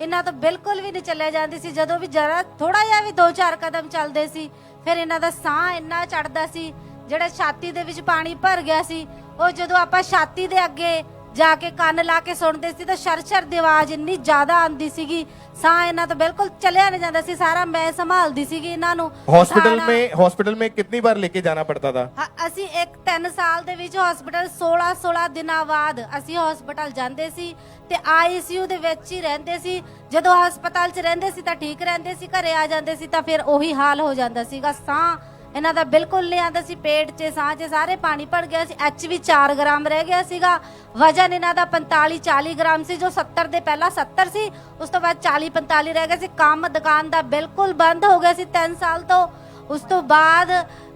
ਇਹਨਾਂ ਤੋਂ ਬਿਲਕੁਲ ਵੀ ਨਹੀਂ ਚੱਲਿਆ ਜਾਂਦੀ ਸੀ। ਜਦੋਂ ਵੀ ਜਰਾ ਥੋੜਾ ਜਿਹਾ ਵੀ 2-4 ਕਦਮ ਚੱਲਦੇ ਸੀ ਫਿਰ ਇਹਨਾਂ ਦਾ ਸਾਹ ਇੰਨਾ ਚੜਦਾ ਸੀ, ਜਿਹੜਾ ਛਾਤੀ ਦੇ ਵਿੱਚ ਪਾਣੀ ਭਰ ਗਿਆ ਸੀ। ਉਹ ਜਦੋਂ ਆਪਾਂ ਛਾਤੀ ਦੇ ਅੱਗੇ ਜਾ ਕੇ ਕੰਨ ਲਾ ਕੇ ਸੁਣਦੇ ਸੀ ਤਾਂ ਸ਼ਰ-ਸ਼ਰ ਦੀ ਆਵਾਜ਼ ਇੰਨੀ ਜ਼ਿਆਦਾ ਆਉਂਦੀ ਸੀਗੀ। ਸਾਹ ਇਹਨਾਂ ਤੋਂ ਬਿਲਕੁਲ ਚੱਲਿਆ ਨਹੀਂ ਜਾਂਦਾ ਸੀ। ਸਾਰਾ ਮੈਂ ਸੰਭਾਲਦੀ ਸੀਗੀ ਇਹਨਾਂ ਨੂੰ। हॉस्पिटल में कितनी बार लेके जाना पड़ता था? ਅਸੀਂ 3 ਸਾਲ ਦੇ ਵਿੱਚ ਹਸਪੀਟਲ 16 ਦਿਨਾਂ ਬਾਅਦ ਅਸੀਂ ਹਸਪੀਟਲ ਜਾਂਦੇ ਸੀ ਤੇ ਆਈਸੀਯੂ ਦੇ ਵਿੱਚ ਹੀ ਰਹਿੰਦੇ ਸੀ। ਜਦੋਂ ਹਸਪਤਾਲ 'ਚ ਰਹਿੰਦੇ ਸੀ ਤਾਂ ਠੀਕ ਰਹਿੰਦੇ ਸੀ, ਘਰੇ ਆ ਜਾਂਦੇ ਸੀ ਤਾਂ ਫਿਰ ਉਹੀ ਹਾਲ ਹੋ ਜਾਂਦਾ ਸੀਗਾ। ਸਾਹ ਇਹਨਾਂ ਦਾ ਬਿਲਕੁਲ ਨਹੀਂ ਆਉਂਦਾ ਸੀ, ਪੇਟ 'ਚ ਸਾਹ 'ਚ ਸਾਰੇ ਪਾਣੀ ਭਰ ਗਿਆ ਸੀ। ਐਚਬੀ 4 ਗ੍ਰਾਮ ਰਹਿ ਗਿਆ ਸੀਗਾ। ਵਜਨ ਇਹਨਾਂ ਦਾ 45-40 ਗ੍ਰਾਮ ਸੀ, ਜੋ 70 ਦੇ ਪਹਿਲਾਂ 70 ਸੀ, ਉਸ ਤੋਂ ਬਾਅਦ 40-45 ਰਹਿ ਗਿਆ ਸੀ। ਕੰਮ ਦੁਕਾਨ ਦਾ ਬਿਲਕੁਲ ਬੰਦ ਹੋ ਗਿਆ ਸੀ 3 ਸਾਲ ਤੋਂ। ਉਸ ਤੋਂ ਬਾਅਦ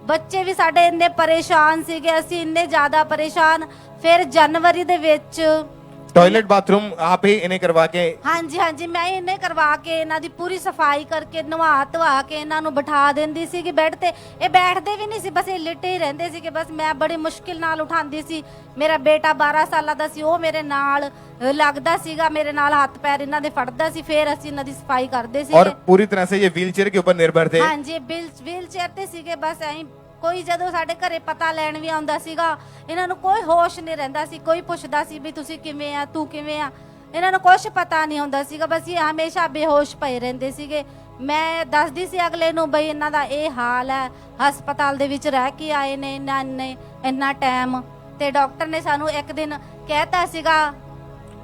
ਬੱਚੇ ਵੀ ਸਾਡੇ ਇੰਨੇ ਪਰੇਸ਼ਾਨ ਸੀਗੇ, ਅਸੀਂ ਇੰਨੇ ਜ਼ਿਆਦਾ ਪਰੇਸ਼ਾਨ। ਫਿਰ ਜਨਵਰੀ ਦੇ ਵਿੱਚ टॉयलेट बाथरूम आप ही इन्हें करवा के? ਹਾਂਜੀ ਹਾਂਜੀ, ਮੈਂ ਇਹਨੇ ਕਰਵਾ ਕੇ ਇਹਨਾਂ ਦੀ ਪੂਰੀ ਸਫਾਈ ਕਰਕੇ ਨਵਾ ਧਵਾ ਕੇ ਇਹਨਾਂ ਨੂੰ ਬਿਠਾ ਦਿੰਦੀ ਸੀ ਕਿ ਬੈੱਡ ਤੇ। ਇਹ ਬੈਠਦੇ ਵੀ ਨਹੀਂ ਸੀ, ਬਸ ਇਹ ਲਿਟੇ ਹੀ ਰਹਿੰਦੇ ਸੀ ਕਿ ਬਸ ਮੈਂ ਬੜੀ ਮੁਸ਼ਕਿਲ ਨਾਲ ਉਠਾਉਂਦੀ ਸੀ। ਮੇਰਾ ਬੇਟਾ 12 ਸਾਲਾਂ ਦਾ ਸੀ, ਉਹ ਮੇਰੇ ਨਾਲ ਲੱਗਦਾ ਸੀਗਾ, ਮੇਰੇ ਨਾਲ ਹੱਥ ਪੈਰ ਇਹਨਾਂ ਦੇ ਫੜਦਾ ਸੀ, ਫਿਰ ਅਸੀਂ ਇਹਨਾਂ ਦੀ ਸਫਾਈ ਕਰਦੇ ਸੀ। और पूरी तरह से ये व्हीलचेयर के ऊपर निर्भर थे? ਹਾਂਜੀ, ਵੀਲ ਚੇਅਰ ਤੇ ਸੀਗੇ। ਬਸ ਐਂ ਕੋਈ ਜਦੋਂ ਸਾਡੇ ਘਰੇ ਪਤਾ ਲੈਣ ਵੀ ਆਉਂਦਾ ਸੀਗਾ ਇਹਨਾਂ ਨੂੰ ਕੋਈ ਹੋਸ਼ ਨਹੀਂ ਰਹਿੰਦਾ ਸੀ। ਕੋਈ ਪੁੱਛਦਾ ਸੀ ਵੀ ਤੁਸੀਂ ਕਿਵੇਂ ਆ, ਤੂੰ ਕਿਵੇਂ ਆ, ਇਹਨਾਂ ਨੂੰ ਕੁਝ ਪਤਾ ਨਹੀਂ ਹੁੰਦਾ ਸੀਗਾ। ਬਸ ਇਹ ਹਮੇਸ਼ਾ ਬੇਹੋਸ਼ ਪਏ ਰਹਿੰਦੇ ਸੀਗੇ। ਮੈਂ ਦੱਸਦੀ ਸੀ ਅਗਲੇ ਨੂੰ ਬਈ ਇਹਨਾਂ ਦਾ ਇਹ ਹਾਲ ਹੈ, ਹਸਪਤਾਲ ਦੇ ਵਿੱਚ ਰਹਿ ਕੇ ਆਏ ਨੇ ਇੰਨਾ ਟਾਈਮ। ਤੇ ਡਾਕਟਰ ਨੇ ਸਾਨੂੰ ਇੱਕ ਦਿਨ ਕਹਿਤਾ ਸੀਗਾ।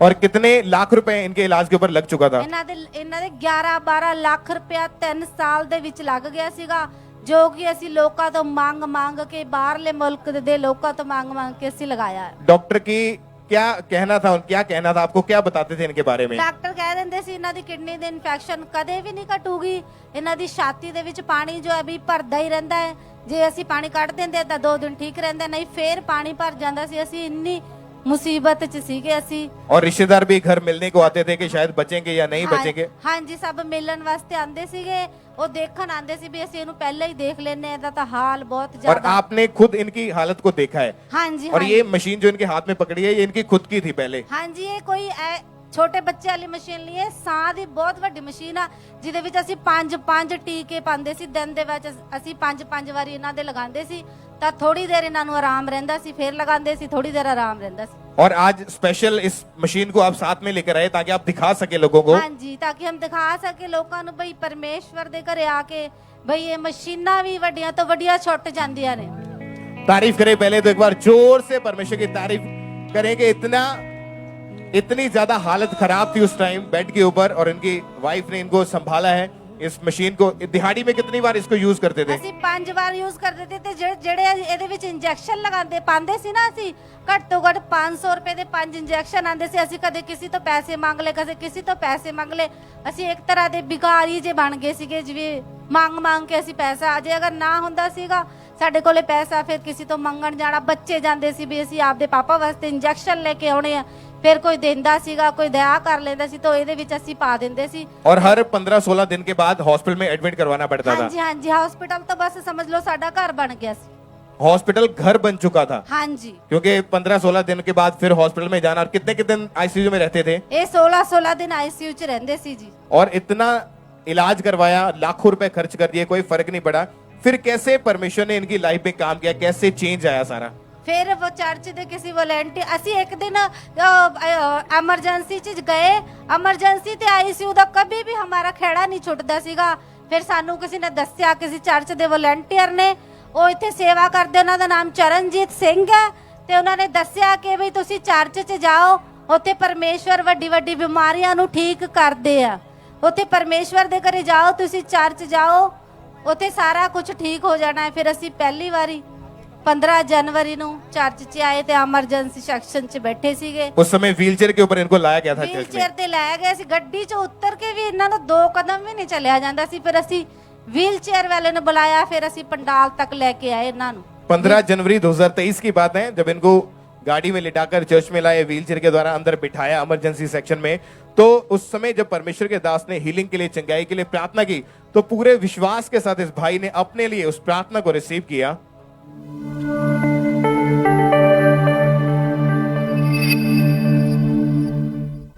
और कितने लाख रुपए इनके इलाज के ऊपर लग चुका था? ਇਹਨਾਂ ਦੇ 11-12 ਲੱਖ ਰੁਪਇਆ 3 ਸਾਲ ਦੇ ਵਿੱਚ ਲੱਗ ਗਿਆ ਸੀਗਾ, ਜੋ ਕਿ ਅਸੀਂ ਲੋਕਾਂ ਤੋਂ ਮੰਗ ਕੇ, ਬਾਹਰਲੇ ਮੁਲਕ ਦੇ ਲੋਕਾਂ ਤੋਂ ਮੰਗ ਕੇ ਅਸੀਂ ਲਗਾਇਆ ਹੈ। डॉक्टर की क्या कहना था? आपको क्या बताते थे इनके बारे में? ਡਾਕਟਰ ਕਹਿ ਦਿੰਦੇ ਸੀ ਇਹਨਾਂ ਦੀ ਕਿਡਨੀ ਦੀ ਇਨਫੈਕਸ਼ਨ ਕਦੇ ਵੀ ਨਹੀਂ ਘਟੂਗੀ। ਇਹਨਾਂ ਦੀ ਛਾਤੀ ਦੇ ਵਿੱਚ ਪਾਣੀ ਜੋ ਹੈ ਵੀ ਭਰਦਾ ਹੀ ਰਹਿੰਦਾ ਹੈ। ਜੇ ਅਸੀਂ ਪਾਣੀ ਕੱਢ ਦਿੰਦੇ ਤਾਂ 2 ਦਿਨ ਠੀਕ ਰਹਿੰਦਾ, ਨਹੀਂ ਫੇਰ ਪਾਣੀ ਭਰ ਜਾਂਦਾ ਸੀ। ਅਸੀਂ ਇੰਨੀ ਮੁਸੀਬਤ 'ਚ ਸੀਗੇ ਅਸੀਂ। और रिश्तेदार भी घर मिलने को आते थे कि शायद बचेंगे या नहीं बचेंगे? ਹਾਂਜੀ, ਸਭ ਮਿਲਣ ਵਾਸਤੇ ਆਂਦੇ ਸੀਗੇ। ਉਹ ਦੇਖਣ ਆਂਦੇ ਸੀ ਵੀ ਅਸੀਂ ਇਹਨੂੰ ਪਹਿਲਾਂ ਹੀ ਦੇਖ ਲੈਨੇ ਆ, ਇਹਦਾ ਤਾਂ ਹਾਲ ਬਹੁਤ और ਜ਼ਿਆਦਾ। आपने खुद इनकी हालत को देखा है? ਹਾਂਜੀ और ये मशीन जो इनके हाथ में पकड़ी है ये इनकी खुद की थी पहले? ਹਾਂਜੀ, ਇਹ ਕੋਈ ਛੋਟੇ ਬੱਚੇ ਵਾਲੀ ਮਸ਼ੀਨ ਲਈ ਹੈ। ਸਾਹ ਦੀ ਬਹੁਤ ਵੱਡੀ ਮਸ਼ੀਨ ਆ ਜਿਹਦੇ ਵਿੱਚ ਅਸੀਂ 5 ਟੀਕੇ ਪਾਉਂਦੇ ਸੀ ਦਿਨ ਦੇ ਵਿੱਚ। ਅਸੀਂ 5 ਵਾਰੀ ਇਹਨਾਂ ਦੇ ਲਗਾਉਂਦੇ ਸੀ ਤਾਂ ਥੋੜੀ ਦੇਰ ਇਹਨਾਂ ਨੂੰ ਆਰਾਮ ਰਹਿੰਦਾ ਸੀ, ਫਿਰ ਲਗਾਉਂਦੇ ਸੀ, ਥੋੜੀ ਦੇਰ ਆਰਾਮ ਰਹਿੰਦਾ ਸੀ। और आज स्पेशल इस मशीन को आप साथ में लेकर आए ताकि आप दिखा सके लोगों को? ਹਾਂਜੀ, ਤਾਂ ਕਿ ਹਮ ਦਿਖਾ ਸਕੇ ਲੋਕਾਂ ਨੂੰ ਬਈ ਪਰਮੇਸ਼ਵਰ ਦੇ ਘਰੇ ਆ ਕੇ ਬਈ ਇਹ ਮਸ਼ੀਨਾਂ ਵੀ ਵੱਡੀਆਂ ਤੋਂ ਵੱਡੀਆਂ ਛੁੱਟ ਜਾਂਦੀਆਂ ਨੇ। तारीफ करें पहले तो एक बार जोर से परमेश्वर की तारीफ करेंगे। इतनी ज्यादा हालत खराब थी उस टाइम बेड के ऊपर और इनकी वाइफ ने इनको संभाला है इस मशीन को। दिहाड़ी में कितनी बार इसको यूज करते थे? ਅਸੀਂ 5 ਵਾਰ ਯੂਜ਼ ਕਰਦੇ ਤੇ ਜਿਹੜੇ ਇਹਦੇ ਵਿੱਚ ਇੰਜੈਕਸ਼ਨ ਪਾਉਂਦੇ ਸੀ ਨਾ, ਅਸੀਂ ਘੱਟ ਤੋਂ ਘੱਟ 500 ਰੁਪਏ ਦੇ 5 ਇੰਜੈਕਸ਼ਨ ਆਂਦੇ ਸੀ। ਅਸੀਂ ਕਦੇ ਕਿਸੇ ਤੋਂ ਪੈਸੇ ਮੰਗ ਲਏ, ਕਦੇ ਕਿਸੇ ਤੋਂ ਪੈਸੇ ਮੰਗ ਲਏ। ਅਸੀਂ ਇੱਕ ਤਰ੍ਹਾਂ ਦੇ ਬਿਕਾਰੀ ਜੇ ਬਣ ਗਏ ਸੀਗੇ, ਜਿਵੇਂ ਮੰਗ ਕੇ ਅਸੀਂ ਪੈਸਾ, ਅਜੇ ਅਗਰ ਨਾ ਹੁੰਦਾ ਸੀਗਾ ਸਾਡੇ ਕੋਲੇ ਪੈਸਾ, ਫਿਰ ਕਿਸੇ ਤੋਂ ਮੰਗਣ ਜਾਣਾ। ਬੱਚੇ ਜਾਂਦੇ ਸੀ ਵੀ ਅਸੀਂ ਆਪਦੇ ਪਾਪਾ ਵਾਸਤੇ ਇੰਜੈਕਸ਼ਨ ਲੈ ਕੇ ਆਉਣੇ ਆ, ਫਿਰ ਕੋਈ ਦਿੰਦਾ ਸੀਗਾ, ਕੋਈ ਦਇਆ ਕਰ ਲੈਂਦਾ ਸੀ ਤਾਂ ਇਹਦੇ ਵਿੱਚ ਅਸੀਂ ਪਾ ਦਿੰਦੇ ਸੀ। और हर 15-16 दिन के बाद हॉस्पिटल में एडमिट करवाना पड़ता था? ਹਾਂਜੀ ਹਾਂਜੀ, ਹਸਪੀਟਲ ਤਾਂ ਬਸ ਸਮਝ ਲਓ ਸਾਡਾ ਘਰ ਬਣ ਗਿਆ ਸੀ। हॉस्पिटल घर बन चुका था ਹਾਂਜੀ, क्योंकि 15-16 दिन के बाद फिर हॉस्पिटल में जाना। और कितने दिन आईसीयू में रहते थे? ਇਹ 16 ਦਿਨ ਆਈਸੀਯੂ 'ਚ ਰਹਿੰਦੇ ਸੀ ਜੀ। और इतना इलाज करवाया, लाखों रुपए खर्च कर दिए, कोई फर्क नहीं पड़ा। फिर कैसे परमेश्वर ने इनकी लाइफ में काम किया, कैसे चेंज आया सारा? ਫਿਰ ਉਹ ਚਰਚ ਦੇ ਕਿਸੇ ਵਲੰਟੀਅਰ ਅਸੀਂ ਇੱਕ ਦਿਨ ਐਮਰਜੈਂਸੀ 'ਚ ਗਏ ਐਮਰਜੈਂਸੀ ਤੇ ਆਈਸੀਯੂ ਦਾ ਕभी भी ਹਮਾਰਾ ਖੇੜਾ ਨਹੀਂ ਛੁੱਟਦਾ ਸੀਗਾ। ਫਿਰ ਸਾਨੂੰ ਕਿਸੇ ਨੇ ਦੱਸਿਆ ਕਿਸੇ ਚਰਚ ਦੇ ਵਲੰਟੀਅਰ ਨੇ, ਉਹ ਇੱਥੇ ਸੇਵਾ ਕਰਦੇ, ਉਹਨਾਂ ਦਾ ਨਾਮ ਚਰਨਜੀਤ ਸਿੰਘ ਹੈ, ਤੇ ਉਹਨਾਂ ਨੇ ਦੱਸਿਆ ਕਿ ਵੀ ਤੁਸੀਂ ਚਰਚ 'ਚ ਜਾਓ, ਉੱਥੇ ਪਰਮੇਸ਼ਵਰ ਵੱਡੀ ਵੱਡੀ ਬਿਮਾਰੀਆਂ ਨੂੰ ਠੀਕ ਕਰਦੇ ਆ। ਉੱਥੇ ਪਰਮੇਸ਼ਵਰ ਦੇ ਘਰੇ ਜਾਓ, ਤੁਸੀਂ ਚਰਚ ਜਾਓ, ਉੱਥੇ ਸਾਰਾ ਕੁਝ ਠੀਕ ਹੋ ਜਾਣਾ ਹੈ। ਫਿਰ ਅਸੀਂ ਪਹਿਲੀ ਵਾਰੀ 15 जनवरी ਨੂੰ ਚਰਚ 'ਚ ਆਏ ਤੇ ਐਮਰਜੈਂਸੀ ਸੈਕਸ਼ਨ 'ਚ ਬੈਠੇ ਸੀਗੇ। उस समय व्हीलचेयर के ऊपर इनको लाया गया था चर्च ਵੀਲਚੇਅਰ में। ਤੇ ਲੈ ਗਏ ਸੀ, ਗੱਡੀ 'ਚ ਉਤਰ ਕੇ ਵੀ ਇਹਨਾਂ ਨੂੰ 2 ਕਦਮ ਵੀ ਨਹੀਂ ਚੱਲਿਆ ਜਾਂਦਾ ਸੀ। ਫਿਰ ਅਸੀਂ ਵੀਲਚੇਅਰ ਵਾਲੇ ਨੂੰ ਬੁਲਾਇਆ, ਫਿਰ ਅਸੀਂ ਪੰਡਾਲ ਤੱਕ ਲੈ ਕੇ ਆਏ ਇਹਨਾਂ ਨੂੰ। 15 जनवरी 2023 की बात है, जब इनको गाड़ी में लिटाकर चर्च में लाए, व्हीलचेयर के द्वारा अंदर बिठाया इमरजेंसी सेक्शन में, तो उस समय जब परमेश्वर के दास ने हीलिंग के लिए, चंगाई के लिए प्रार्थना की, तो पूरे विश्वास के साथ इस भाई ने अपने लिए उस प्रार्थना को रिसीव किया।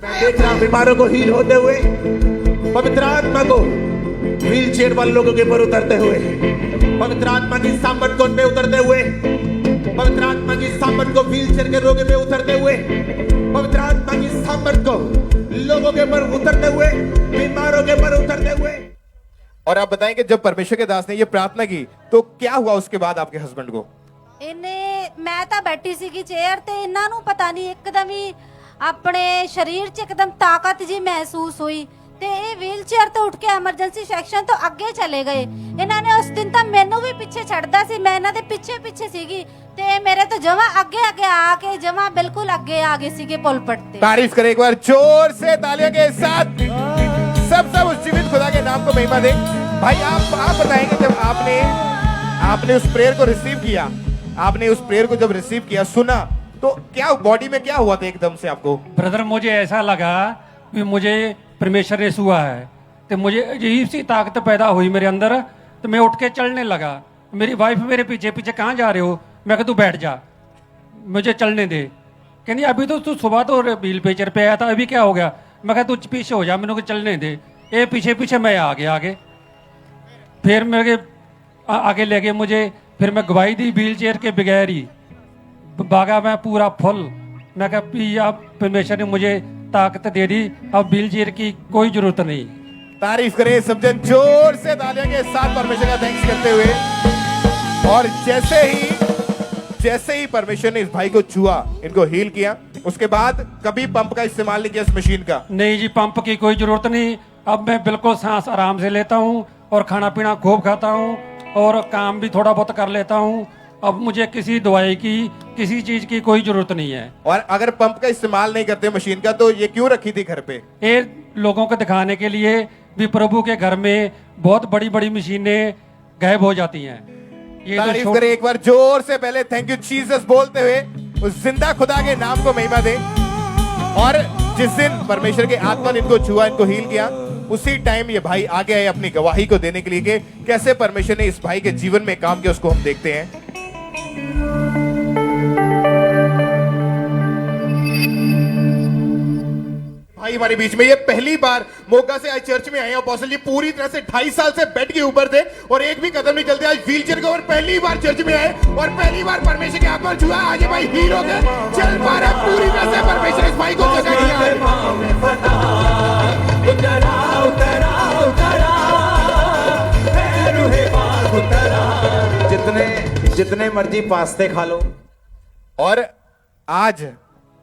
मैं देख रहा हूं बीमारों को हील होते हुए, पवित्र आत्मा को व्हीलचेयर वाले लोगों के ऊपर उतरते हुए, पवित्र आत्मा की सामर्थ को उन पे उतरते हुए, पवित्र आत्मा की सामर्थ को व्हीलचेयर के रोगी पे उतरते हुए, पवित्र आत्मा की सामर्थ को लोगों के ऊपर उतरते हुए, बीमारों के ऊपर उतरते हुए। और आप बताएं कि जब परमेश्वर के दास ने ये प्रार्थना की, तो क्या हुआ उसके बाद आपके हस्बैंड को? ਇਹਨੇ ਮੈਂ ਤਾਂ ਬੈਠੀ ਸੀਗੀ ਚੇਅਰ ਤੇ, ਇਹਨਾਂ ਨੂੰ ਪਤਾ ਨਹੀਂ ਇੱਕਦਮ ਹੀ ਆਪਣੇ ਸਰੀਰ 'ਚ ਇੱਕਦਮ ਤਾਕਤ ਜੀ ਮਹਿਸੂਸ ਹੋਈ ਤੇ ਇਹ ਵੀਲਚੇਅਰ ਤੋਂ ਉੱਠ ਕੇ ਐਮਰਜੈਂਸੀ ਸੈਕਸ਼ਨ ਤੋਂ ਅੱਗੇ ਚਲੇ ਗਏ। ਇਹਨਾਂ ਨੇ ਉਸ ਦਿਨ ਤਾਂ ਮੈਨੂੰ ਵੀ ਪਿੱਛੇ ਛੱਡਦਾ ਸੀ, ਮੈਂ ਇਹਨਾਂ ਦੇ ਪਿੱਛੇ ਪਿੱਛੇ ਸੀਗੀ ਤੇ ਇਹ ਮੇਰੇ ਤੋਂ ਜਮਾਂ ਅੱਗੇ ਅੱਗੇ ਆ ਕੇ ਜਮਾਂ ਬਿਲਕੁਲ ਅੱਗੇ ਆ ਗਏ ਸੀਗੇ पुलपट ਤੇ। तारीफ करें एक बार जोर से तालियों के साथ। सब उस जीवित खुदा के नाम को महिमा दे। भाई आप बताएंगे, जब आपने उस प्रेयर को रिसीव किया, आपने उस प्रेयर को जब रिसीव किया, सुना, तो क्या बॉडी में क्या हुआ था एकदम से आपको? ब्रदर मुझे ऐसा लगा कि मुझे परमेश्वर ने छुआ है, तो मुझे अजीब सी ताकत पैदा हुई मेरे अंदर, तो मैं उठ के चलने लगा। मेरी वाइफ मेरे पीछे पीछे कहाँ जा रहे हो? मैं कहा तू बैठ जा, मुझे चलने दे। कहनी अभी तो तू सुबह तो व्हील चेयर पे आया था, अभी क्या हो गया? मैं कहा तू पीछे हो जा, मैंने को चलने दे। ये पीछे पीछे मैं आगे फिर मेरे आगे ले गए मुझे, फिर मैं गवाही दी व्हील चेयर के बगैर ही, भागा मैं पूरा फुल। मैं कहा पी अब परमेश्वर ने मुझे ताकत दे दी, अब व्हील चेयर की कोई जरूरत नहीं। तारीफ करें सब जन जोर से तालियों के साथ परमेश्वर का थैंक्स करते हुए। और जैसे ही परमेश्वर ने इस भाई को छुआ, इनको हील किया, उसके बाद कभी पंप का इस्तेमाल नहीं किया इस मशीन का? नहीं जी, पंप की कोई जरूरत नहीं। अब मैं बिल्कुल सांस आराम से लेता हूँ और खाना पीना खूब खाता हूँ और काम भी थोड़ा बहुत कर लेता हूँ। अब मुझे किसी दवाई की, किसी चीज की कोई जरूरत नहीं है। और अगर पंप का इस्तेमाल नहीं करते मशीन का, तो ये क्यों रखी थी घर पे? ये लोगों को दिखाने के लिए भी प्रभु के घर में बहुत बड़ी बड़ी मशीनें गायब हो जाती हैं। ये तारीफ तो करें एक बार जोर से, पहले थैंक यू जीसस बोलते हुए उस जिंदा खुदा के नाम को महिमा दे। और जिस दिन परमेश्वर के आत्मा ने इनको छुआ, इनको हील किया, उसी टाइम ये भाई आगे आए अपनी गवाही को देने के लिए कि कैसे परमेश्वर ने इस भाई के जीवन में काम किया, उसको हम देखते हैं। भाई हमारे बीच में ये पहली बार मोगा से आज चर्च में आए। अपोस्टल जी पूरी तरह से 2.5 साल से बेड के ऊपर थे और एक भी कदम नहीं चलते, आज व्हीलचेयर के ऊपर पहली बार चर्च में आए और पहली बार परमेश्वर के आत्मा छुआ। आज ये भाई हील हो गए, चल पा रहा है पूरी तरह से। परमेश्वर इस भाई को जगह दिया है। जितने मर्जी पास्ते खा लो। और आज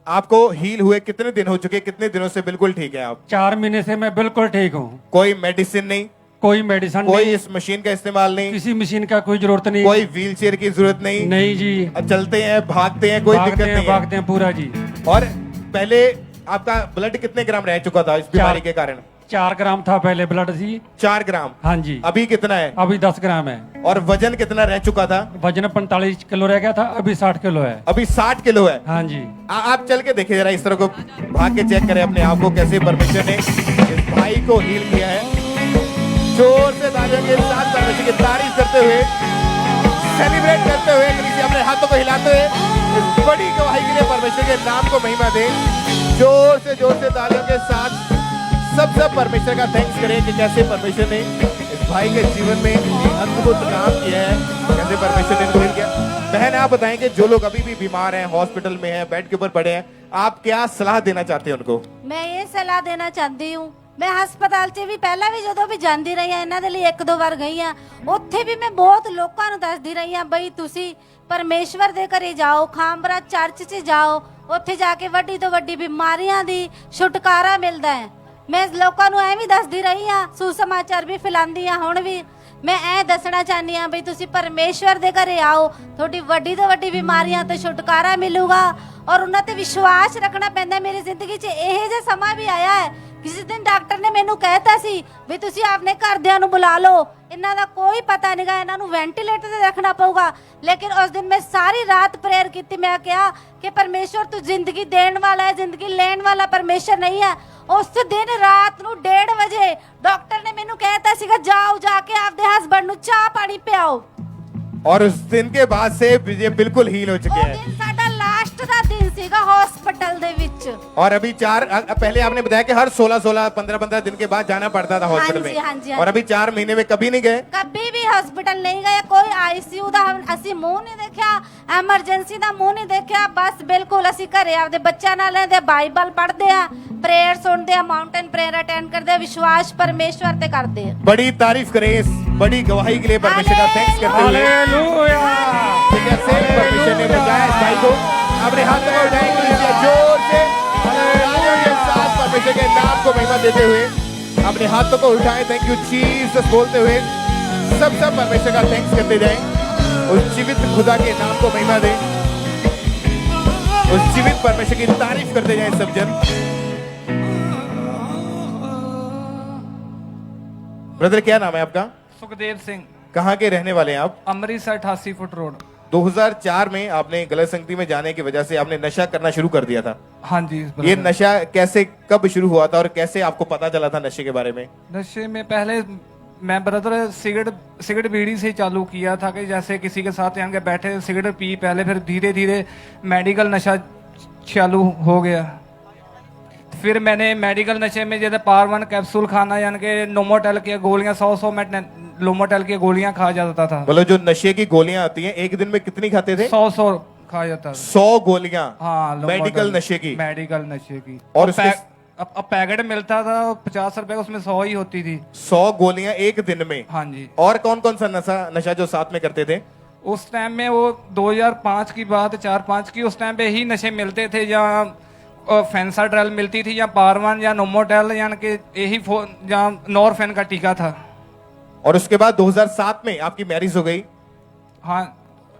आपको हील हुए कितने दिन हो चुके? कितने दिनों से बिल्कुल ठीक है आप? 4 महीने से मैं बिल्कुल ठीक हूँ। कोई मेडिसिन नहीं, कोई मेडिसिन कोई नहीं, इस मशीन का इस्तेमाल नहीं, किसी मशीन का कोई जरूरत नहीं, कोई व्हीलचेयर की जरूरत नहीं? नहीं जी, चलते हैं, भागते हैं, कोई दिक्कत नहीं है। भागते हैं पूरा जी। और पहले आपका ब्लड कितने ग्राम रह चुका था इस बीमारी के कारण? 4 ग्राम था पहले ब्लड जी। 4 ग्राम? हाँ जी। अभी कितना है? अभी 10 ग्राम है। और वजन कितना रह चुका था? वजन 45 किलो रह गया था, अभी 60 किलो है। अभी 60 किलो है? हाँ जी। आप चल के देखिए जरा, इस तरह को भाग के चेक करें अपने आप को, कैसे परमेश्वर ने इस भाई को हील किया है। जोर से तालियों के साथ परमेश्वर की तारीफ करते हुए, सेलिब्रेट करते हुए, अपने हाथों को हिलाते हुए इस बड़ी गवाही के लिए परमेश्वर के नाम को महिमा दें। जोर से तालियों के साथ सब परमेश्वर का थैंक्स करें कि कैसे परमेश्वर ने इस भाई के जीवन में एक अद्भुत काम किया है, कैसे परमेश्वर ने इनको हिल किया। बहन आप बताएं कि जो लोग अभी भी बीमार हैं, हॉस्पिटल में हैं, बेड के ऊपर पड़े हैं, आप क्या सलाह देना चाहते हैं उनको? ਮੈਂ ਇਹ ਸਲਾਹ ਦੇਣਾ ਚਾਹੁੰਦੀ ਹੂੰ, ਮੈਂ ਹਸਪਤਾਲ 'ਚ ਵੀ ਪਹਿਲਾਂ ਵੀ ਜਦੋਂ ਵੀ ਜਾਂਦੀ ਰਹੀ ਹਾਂ, ਇਹਨਾਂ ਦੇ ਲਈ ਇੱਕ ਦੋ ਵਾਰ ਗਈ ਹਾਂ, ਉੱਥੇ ਵੀ ਮੈਂ ਬਹੁਤ ਲੋਕਾਂ ਨੂੰ ਦੱਸਦੀ ਰਹੀ ਹਾਂ ਬਈ ਤੁਸੀਂ ਪਰਮੇਸ਼ਵਰ ਦੇ ਘਰੇ ਜਾਓ, ਖਾਮਰਾ ਚਰਚ 'ਚ ਜਾਓ, ਉੱਥੇ ਜਾ ਕੇ ਵੱਡੀ ਤੋਂ ਵੱਡੀ ਬਿਮਾਰੀਆਂ ਦੀ ਛੁਟਕਾਰਾ ਮਿਲਦਾ ਹੈ। ਮੈਂ ਲੋਕਾਂ ਨੂੰ ਐਂ ਵੀ ਦੱਸਦੀ ਰਹੀ ਹਾਂ, ਸੁਸਮਾਚਾਰ ਵੀ ਫੈਲਾਉਂਦੀ ਹਾਂ। ਹੁਣ ਵੀ ਮੈਂ ਇਹ ਦੱਸਣਾ ਚਾਹੁੰਦੀ ਹਾਂ ਬਈ ਤੁਸੀਂ ਪਰਮੇਸ਼ਵਰ ਦੇ ਘਰੇ ਆਓ, ਤੁਹਾਡੀ ਵੱਡੀ ਤੋਂ ਵੱਡੀ ਬਿਮਾਰੀਆਂ ਤੋਂ ਛੁਟਕਾਰਾ ਮਿਲੂਗਾ ਔਰ ਉਹਨਾਂ ਤੇ ਵਿਸ਼ਵਾਸ ਰੱਖਣਾ ਪੈਂਦਾ। ਮੇਰੀ ਜ਼ਿੰਦਗੀ 'ਚ ਇਹੋ ਜਿਹਾ ਸਮਾਂ ਵੀ ਆਇਆ ਹੈ, ਕਿਸੇ ਦਿਨ ਡਾਕਟਰ ਨੇ ਮੈਨੂੰ ਕਹਿਤਾ ਸੀ ਵੀ ਤੁਸੀਂ ਆਪਣੇ ਘਰਦਿਆਂ ਨੂੰ ਬੁਲਾ ਲਓ, ਇਹਨਾਂ ਦਾ ਕੋਈ ਪਤਾ ਨਹੀਂਗਾ, ਇਹਨਾਂ ਨੂੰ ਵੈਂਟੀਲੇਟਰ ਤੇ ਰੱਖਣਾ ਪਊਗਾ। ਲੇਕਿਨ ਉਸ ਦਿਨ ਮੈਂ ਸਾਰੀ ਰਾਤ ਪ੍ਰੇਅਰ ਕੀਤੀ, ਮੈਂ ਕਿਹਾ ਕਿ ਪਰਮੇਸ਼ਵਰ ਤੂੰ ਜ਼ਿੰਦਗੀ ਦੇਣ ਵਾਲਾ ਹੈ, ਜ਼ਿੰਦਗੀ ਲੈਣ ਵਾਲਾ ਪਰਮੇਸ਼ਵਰ ਨਹੀਂ ਹੈ। ਉਸ ਦਿਨ ਰਾਤ ਨੂੰ 1:30 ਵਜੇ ਡਾਕਟਰ ਨੇ ਮੈਨੂੰ ਕਹਿਤਾ ਸੀਗਾ ਜਾਓ ਜਾ ਕੇ ਆਪਦੇ ਹਸਬੰਡ ਨੂੰ ਚਾਹ ਪਾਣੀ ਪਿਆਓ। और उस दिन के बाद से ये बिल्कुल हील हो चुके ਉਹ हैं। ਦਿਨ ਸਾਡਾ ਲਾਸਟ ਦਾ ਦਿਨ ਸੀਗਾ ਹਸਪੀਟਲ ਦੇ ਵਿੱਚ। और अभी पहले आपने बताया कि हर 16 15 दिन के बाद जाना पड़ता था हॉस्पिटल हाँ जी, हाँ जी, में, हाँ और अभी 4 महीने में कभी नहीं गए? कभी भी हॉस्पिटल नहीं गए, कोई आईसीयू ਦਾ ਅਸੀਂ ਮੂੰਹ ਨਹੀਂ ਦੇਖਿਆ, ਐਮਰਜੈਂਸੀ ਦਾ ਮੂੰਹ ਨਹੀਂ ਦੇਖਿਆ। ਬਸ ਬਿਲਕੁਲ ਅਸੀਂ ਘਰੇ ਆਪਦੇ ਬੱਚਿਆਂ ਨਾਲ ਰਹਿੰਦੇ, ਬਾਈਬਲ ਪੜ੍ਹਦੇ ਆ, प्रेयर सुनते हैं, माउंटेन प्रेयर अटेंड करते हैं, विश्वास परमेश्वर पे करते हैं। बड़ी तारीफ करें इस बड़ी गवाही के लिए परमेश्वर का थैंक्स करते हुए। ठीक है, सेम परमेश्वर ने बचाया इस भाई को। अपने हाथ को उठाएंगे जोर से तालियों के साथ परमेश्वर के नाम को महिमा देते हुए अपने हाथों को उठाएं, थैंक यू जीसस बोलते हुए सब परमेश्वर का थैंक्स करते जाएं। उस जीवित खुदा के नाम को महिमा दें, उस जीवित परमेश्वर की तारीफ करते जाएं सब जन। ब्रदर क्या नाम है आपका? सुखदेव सिंह, कहाँ के रहने वाले हैं आप? Amritsar 88 foot road. 2004 में आपने गलत संगति में जाने की वजह से आपने नशा करना शुरू कर दिया था। हाँ जी ये नशा कैसे कब शुरू हुआ था और कैसे आपको पता चला था नशे के बारे में? नशे में पहले मैं ब्रदर सिगरेट बीड़ी से चालू किया था कि जैसे किसी के साथ यहाँ के बैठे सिगरेट पी पहले, फिर धीरे धीरे मेडिकल नशा चालू हो गया। फिर मैंने मेडिकल नशे में जैसे पार 1 कैप्सूल खाना, यानी कि नोमोटेल की गोलियां 100 मैं लोमोटेल की गोलियां खा जाता था। मतलब जो नशे की गोलियां आती हैं एक दिन में कितनी खाते थे? 100 खा जाता था। 100 गोलियां? हाँ, मेडिकल नशे की? मेडिकल नशे की। और अब पैकेट मिलता था 50 रुपए, उसमें 100 ही होती थी। 100 गोलियां एक दिन में? हाँ जी। और कौन कौन सा नशा जो साथ में करते थे उस टाइम में? वो 2005 की बात, 4-5 की, उस टाइम पे ही नशे मिलते थे, जहाँ फेंसा ड्रेल मिलती थी, या पारवन या नोमोटेल, यानी कि यही जहाँ नॉरफेन का टीका था। और उसके बाद 2007 में आपकी मैरिज हो गई? हाँ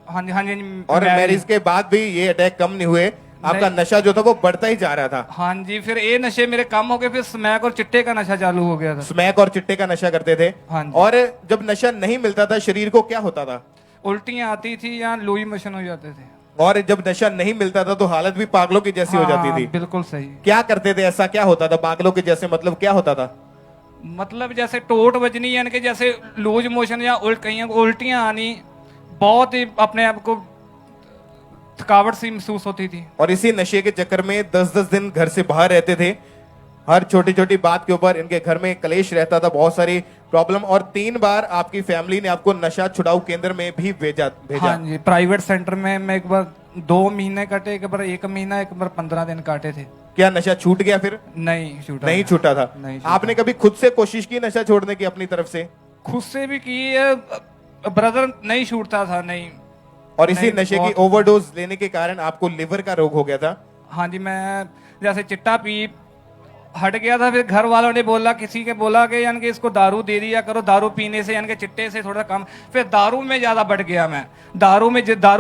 हाँ जी, हाँ जी। और मैरिज के बाद भी ये अटैक कम नहीं हुए, आपका नशा जो था वो बढ़ता ही जा रहा था? हाँ जी, फिर ये नशे मेरे कम हो गए, फिर स्मैक और चिट्टे का नशा चालू हो गया था। स्मैक और चिट्टे का नशा करते थे? हाँ जी। और जब नशा नहीं मिलता था शरीर को क्या होता था? उल्टियां आती थी या लूई मोशन हो जाते थे। और जब नशा नहीं मिलता था तो हालत भी पागलों की जैसी हो जाती थी? बिल्कुल सही। क्या करते थे, ऐसा क्या होता था पागलों के जैसे? मतलब क्या होता था? मतलब जैसे टोट बजनी, यानी कि जैसे लूज मोशन या कहीं उल्टियां आनी, बहुत ही अपने आप को थकावट सी महसूस होती थी। और इसी नशे के चक्कर में 10-10 दिन घर से बाहर रहते थे, हर छोटी छोटी बात के ऊपर इनके घर में कलेश रहता था, बहुत सारी प्रॉब्लम। और 3 बार आपकी फैमिली ने आपको नशा छुड़ाऊ केंद्र में भी भेजा। हाँ जी, प्राइवेट सेंटर में मैं एक बार 2 महीने काटे, एक बार 1 महीना, एक बार 15 दिन काटे थे। क्या नशा छूट गया फिर? नहीं छूटा। नहीं छूटा था? नहीं छूटा। आपने कभी खुद से कोशिश की नशा छोड़ने की अपनी तरफ से? खुद से भी की है ब्रदर, नहीं छूटता था। नहीं। और इसी नशे की ओवरडोज लेने के कारण आपको लिवर का रोग हो गया था? हाँ जी, मैं जैसे चिट्टा पी हट गया था, फिर घर वालों ने बोला, किसी के बोला कि यानी कि इसको दारू दे दिया करो, दारू पीने से यानी कि चिट्टे से थोड़ा कम। फिर दारू में ज्यादा बढ़ गया मैं, दारू